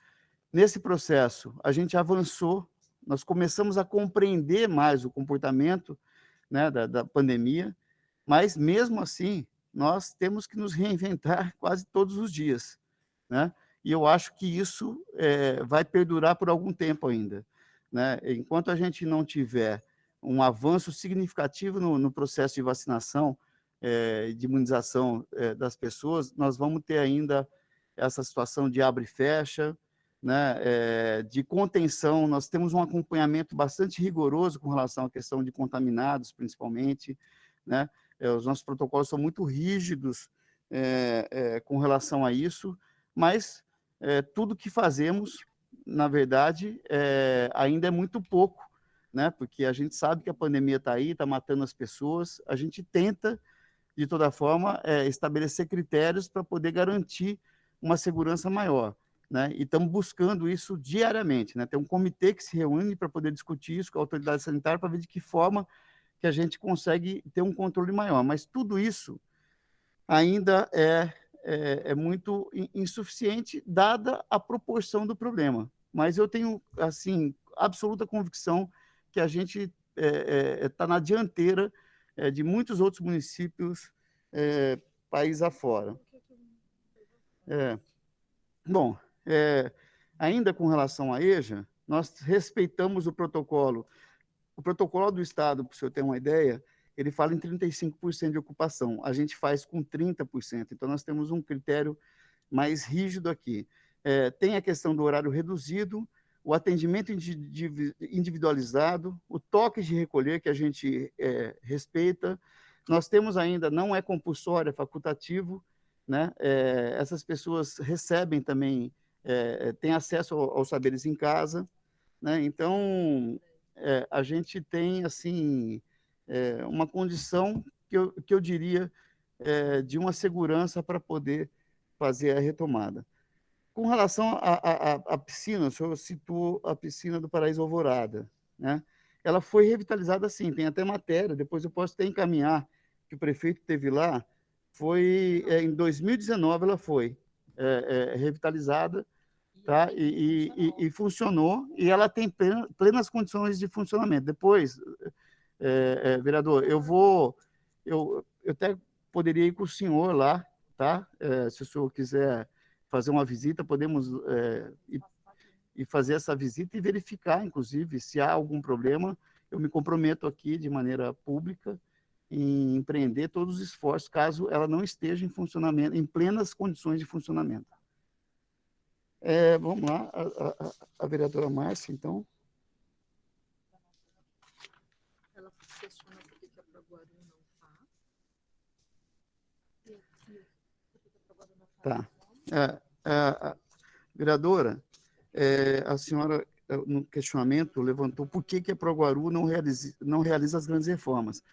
Nesse processo, a gente avançou, nós começamos a compreender mais o comportamento, né, da pandemia, mas, mesmo assim, nós temos que nos reinventar quase todos os dias, né? E eu acho que isso vai perdurar por algum tempo ainda, né? Enquanto a gente não tiver um avanço significativo no processo de vacinação, de imunização das pessoas, nós vamos ter ainda essa situação de abre e fecha, né, de contenção. Nós temos um acompanhamento bastante rigoroso com relação à questão de contaminados, principalmente, né? Os nossos protocolos são muito rígidos com relação a isso, mas tudo que fazemos, na verdade, ainda é muito pouco, né? Porque a gente sabe que a pandemia está aí, está matando as pessoas. A gente tenta, de toda forma, estabelecer critérios para poder garantir uma segurança maior, né? E estamos buscando isso diariamente, né? Tem um comitê que se reúne para poder discutir isso com a autoridade sanitária, para ver de que forma que a gente consegue ter um controle maior. Mas tudo isso ainda é muito insuficiente, dada a proporção do problema. Mas eu tenho, assim, absoluta convicção que a gente está na dianteira de muitos outros municípios país afora. Bom, ainda com relação à EJA, nós respeitamos o protocolo. O protocolo do Estado, para o senhor ter uma ideia, ele fala em 35% de ocupação. A gente faz com 30%. Então, nós temos um critério mais rígido aqui. Tem a questão do horário reduzido, o atendimento individualizado, o toque de recolher, que a gente respeita. Nós temos ainda, não é compulsório, é facultativo, né? Essas pessoas recebem também, têm acesso aos saberes em casa, né? Então, a gente tem, assim, uma condição que eu diria de uma segurança para poder fazer a retomada. Com relação à piscina, o senhor citou a piscina do Paraíso Alvorada, né? Ela foi revitalizada, sim, tem até matéria, depois eu posso até encaminhar, que o prefeito teve lá, em 2019 ela foi revitalizada, tá? E funcionou, e ela tem plenas condições de funcionamento. Depois, vereador, eu até poderia ir com o senhor lá, tá? Se o senhor quiser fazer uma visita, podemos e fazer essa visita e verificar, inclusive, se há algum problema. Eu me comprometo aqui, de maneira pública, em empreender todos os esforços, caso ela não esteja em funcionamento, em plenas condições de funcionamento. Vamos lá, a vereadora Márcia, então. Ela questiona por que a Proguaru não faz. Tá. Vereadora, a senhora, no questionamento, levantou por que a Proguaru não realiza as grandes reformas.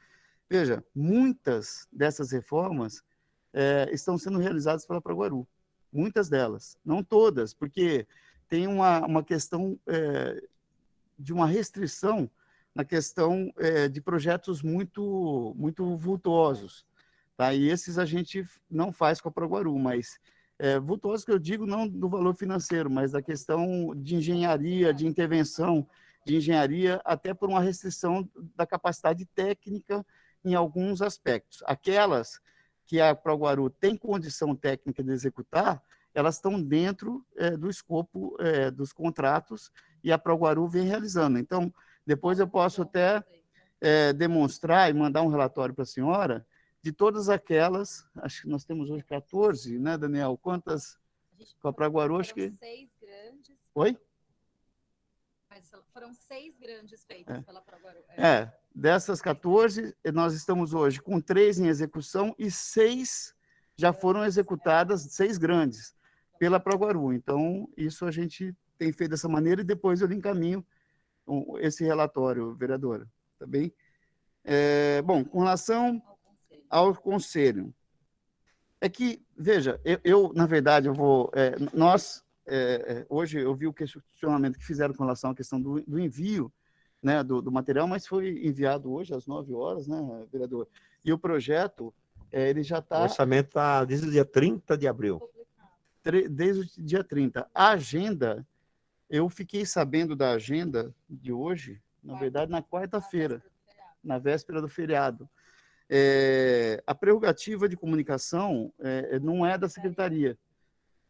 Veja, muitas dessas reformas estão sendo realizadas pela Proguaru. Muitas delas, não todas, porque tem uma questão de uma restrição na questão de projetos muito, muito vultuosos. Tá? E esses a gente não faz com a Proguaru, mas vultuosos que eu digo não do valor financeiro, mas da questão de engenharia, de intervenção de engenharia, até por uma restrição da capacidade técnica em alguns aspectos. Aquelas que a Proguaru tem condição técnica de executar, elas estão dentro do escopo dos contratos e a Proguaru vem realizando. Então, depois eu posso até demonstrar e mandar um relatório para a senhora de todas aquelas, acho que nós temos hoje 14, né, Daniel? Quantas com a Proguaru? Acho que... 6 grandes. Oi? Mas foram 6 grandes feitas pela Proguaru. Dessas 14, nós estamos hoje com 3 em execução e 6 já foram executadas, 6 grandes, pela Proguaru. Então, isso a gente tem feito dessa maneira e depois eu lhe encaminho esse relatório, vereadora. Tá bem? Bom, com relação ao conselho, que, veja, na verdade, hoje eu vi o questionamento que fizeram com relação à questão do envio, né, do material, mas foi enviado hoje às 9 horas, né, vereador? E o projeto, ele já está... O orçamento está desde o dia 30 de abril. Desde o dia 30. A agenda, eu fiquei sabendo da agenda de hoje, na verdade, na quarta-feira, na véspera do feriado. A prerrogativa de comunicação não é da Secretaria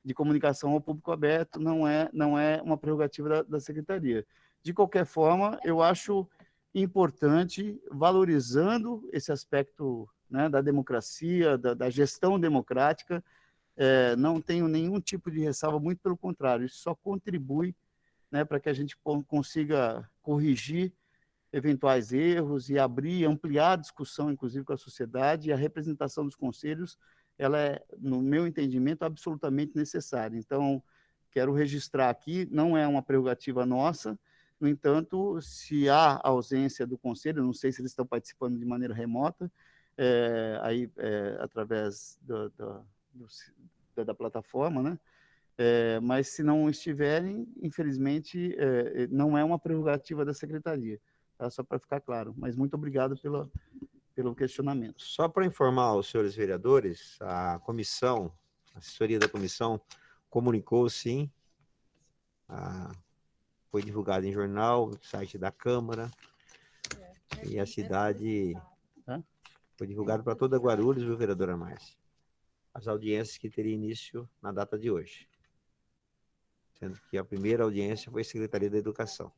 de Comunicação ao Público Aberto, não é uma prerrogativa da Secretaria. De qualquer forma, eu acho importante, valorizando esse aspecto, né, da democracia, da gestão democrática, não tenho nenhum tipo de ressalva, muito pelo contrário, isso só contribui, né, para que a gente consiga corrigir eventuais erros e ampliar a discussão, inclusive, com a sociedade, e a representação dos conselhos, ela é, no meu entendimento, absolutamente necessária. Então, quero registrar aqui, não é uma prerrogativa nossa, no entanto, se há ausência do conselho, não sei se eles estão participando de maneira remota, através da plataforma, né? Mas se não estiverem, infelizmente, não é uma prerrogativa da Secretaria, tá? Só para ficar claro. Mas muito obrigado pelo questionamento. Só para informar os senhores vereadores, a comissão, a assessoria da comissão, comunicou, sim, foi divulgado em jornal, no site da Câmara, e a cidade foi divulgado para toda Guarulhos, viu, vereadora Márcia? As audiências que teriam início na data de hoje. Sendo que a primeira audiência foi a Secretaria da Educação.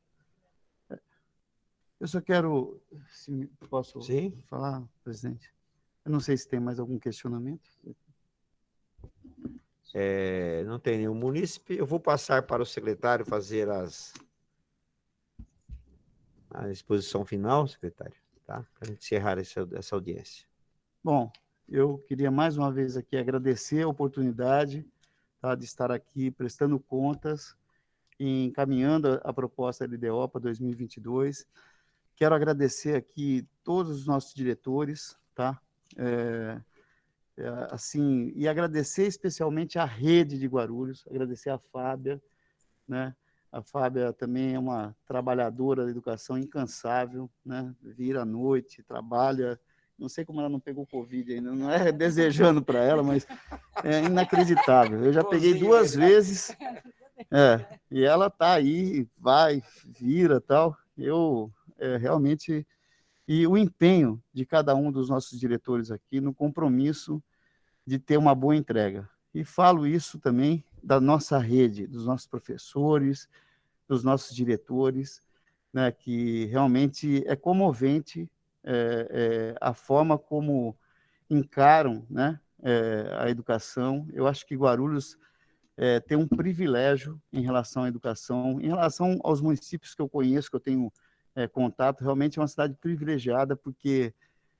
Eu só quero, se posso Sim? falar, presidente? Eu não sei se tem mais algum questionamento. Não tem nenhum munícipe. Eu vou passar para o secretário fazer a exposição final, secretário, tá? Para a gente encerrar essa audiência. Bom, eu queria mais uma vez aqui agradecer a oportunidade, tá, de estar aqui prestando contas e encaminhando a proposta LDO para 2022. Quero agradecer aqui todos os nossos diretores, tá? assim, e agradecer especialmente a rede de Guarulhos, agradecer a Fábia, né? A Fábia também é uma trabalhadora da educação incansável, né? Vira à noite, trabalha. Não sei como ela não pegou Covid ainda, não é desejando para ela, mas é inacreditável. Eu já peguei 2 vezes, e ela está aí, vai, vira, tal. Eu realmente... E o empenho de cada um dos nossos diretores aqui no compromisso de ter uma boa entrega. E falo isso também da nossa rede, dos nossos professores, dos nossos diretores, né, que realmente é comovente a forma como encaram, né, a educação. Eu acho que Guarulhos tem um privilégio em relação à educação, em relação aos municípios que eu conheço, que eu tenho contato, realmente é uma cidade privilegiada, porque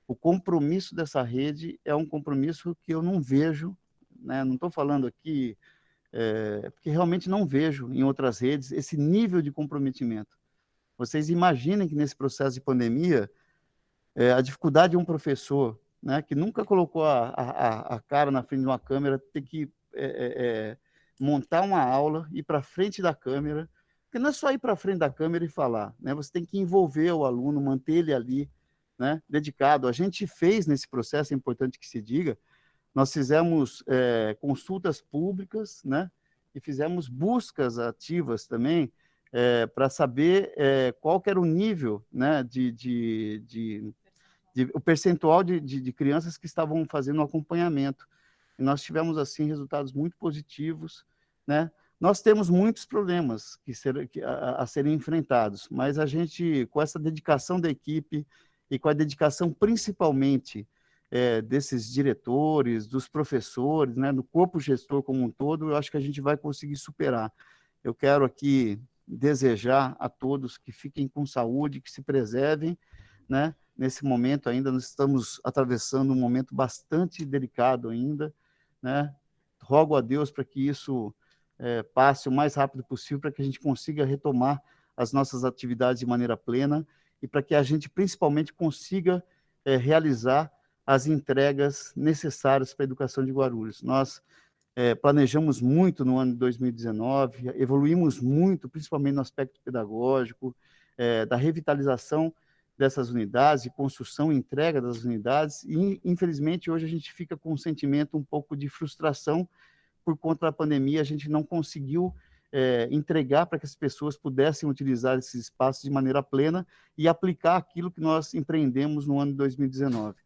o compromisso dessa rede é um compromisso que eu não vejo, né, não estou falando aqui, porque realmente não vejo em outras redes esse nível de comprometimento. Vocês imaginem que nesse processo de pandemia, a dificuldade de um professor, né, que nunca colocou a cara na frente de uma câmera, ter que montar uma aula, ir para frente da câmera, porque não é só ir para frente da câmera e falar, né, você tem que envolver o aluno, manter ele ali, né, dedicado. A gente fez nesse processo, é importante que se diga, nós fizemos consultas públicas, né, e fizemos buscas ativas também, para saber qual que era o nível, né, o percentual de crianças que estavam fazendo o acompanhamento. E nós tivemos, assim, resultados muito positivos, né? Nós temos muitos problemas a serem enfrentados, mas a gente, com essa dedicação da equipe e com a dedicação principalmente desses diretores, dos professores, né, do corpo gestor como um todo, eu acho que a gente vai conseguir superar. Eu quero aqui desejar a todos que fiquem com saúde, que se preservem, né? Nesse momento ainda nós estamos atravessando um momento bastante delicado ainda, né? Rogo a Deus para que isso passe o mais rápido possível, para que a gente consiga retomar as nossas atividades de maneira plena e para que a gente principalmente consiga realizar as entregas necessárias para a educação de Guarulhos. Nós planejamos muito no ano de 2019, evoluímos muito, principalmente no aspecto pedagógico, da revitalização dessas unidades, de construção e entrega das unidades, e, infelizmente, hoje a gente fica com um sentimento um pouco de frustração por conta da pandemia, a gente não conseguiu entregar para que as pessoas pudessem utilizar esses espaços de maneira plena e aplicar aquilo que nós empreendemos no ano de 2019.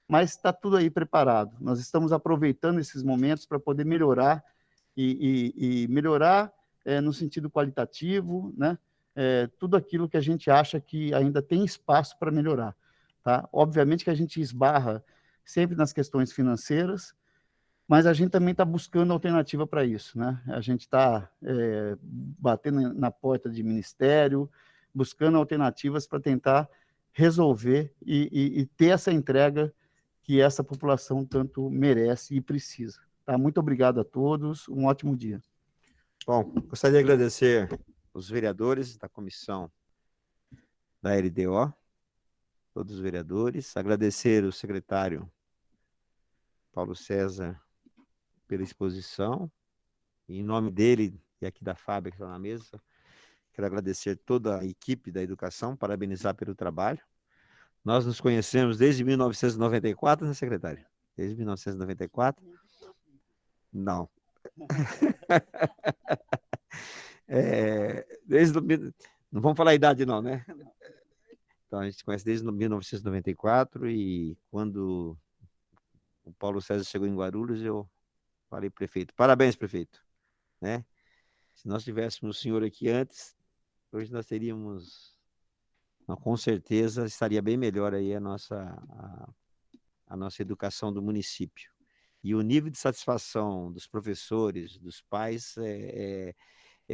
Mas está tudo aí preparado. Nós estamos aproveitando esses momentos para poder melhorar, e melhorar no sentido qualitativo, né? Tudo aquilo que a gente acha que ainda tem espaço para melhorar. Tá? Obviamente que a gente esbarra sempre nas questões financeiras, mas a gente também está buscando alternativa para isso, né? A gente está batendo na porta de ministério, buscando alternativas para tentar resolver e ter essa entrega que essa população tanto merece e precisa. Tá? Muito obrigado a todos, um ótimo dia. Bom, gostaria de agradecer os vereadores da comissão da LDO, todos os vereadores, agradecer o secretário Paulo César pela exposição, e em nome dele e aqui da Fábia que está na mesa, quero agradecer toda a equipe da educação, parabenizar pelo trabalho. Nós nos conhecemos desde 1994, né, secretário? Desde 1994? Não. Não vamos falar a idade não, né? Então, a gente se conhece desde 1994 e quando o Paulo César chegou em Guarulhos, eu falei, prefeito, parabéns, prefeito. Né? Se nós tivéssemos o senhor aqui antes, hoje nós teríamos... com certeza estaria bem melhor aí a nossa educação do município. E o nível de satisfação dos professores, dos pais, é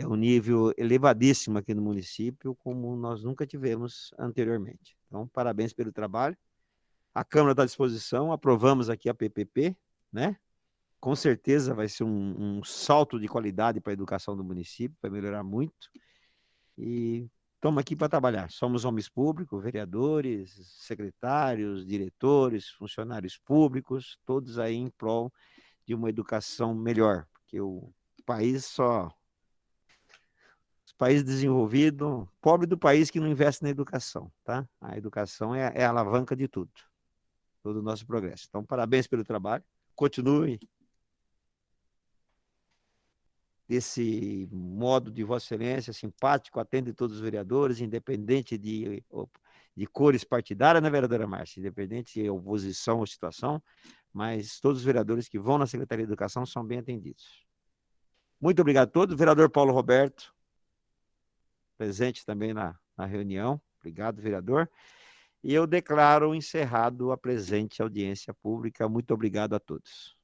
um nível elevadíssimo aqui no município, como nós nunca tivemos anteriormente. Então, parabéns pelo trabalho. A Câmara está à disposição, aprovamos aqui a PPP, né? Com certeza vai ser um salto de qualidade para a educação do município, vai melhorar muito. E estamos aqui para trabalhar. Somos homens públicos, vereadores, secretários, diretores, funcionários públicos, todos aí em prol de uma educação melhor, porque o país os países desenvolvidos, pobre do país que não investe na educação, tá? A educação é a alavanca de tudo, todo o nosso progresso. Então, parabéns pelo trabalho, continue desse modo de Vossa Excelência, simpático, atende todos os vereadores, independente de cores partidárias, né, vereadora Márcia? Independente de oposição ou situação, mas todos os vereadores que vão na Secretaria de Educação são bem atendidos. Muito obrigado a todos. Vereador Paulo Roberto, presente também na reunião. Obrigado, vereador. E eu declaro encerrado a presente audiência pública. Muito obrigado a todos.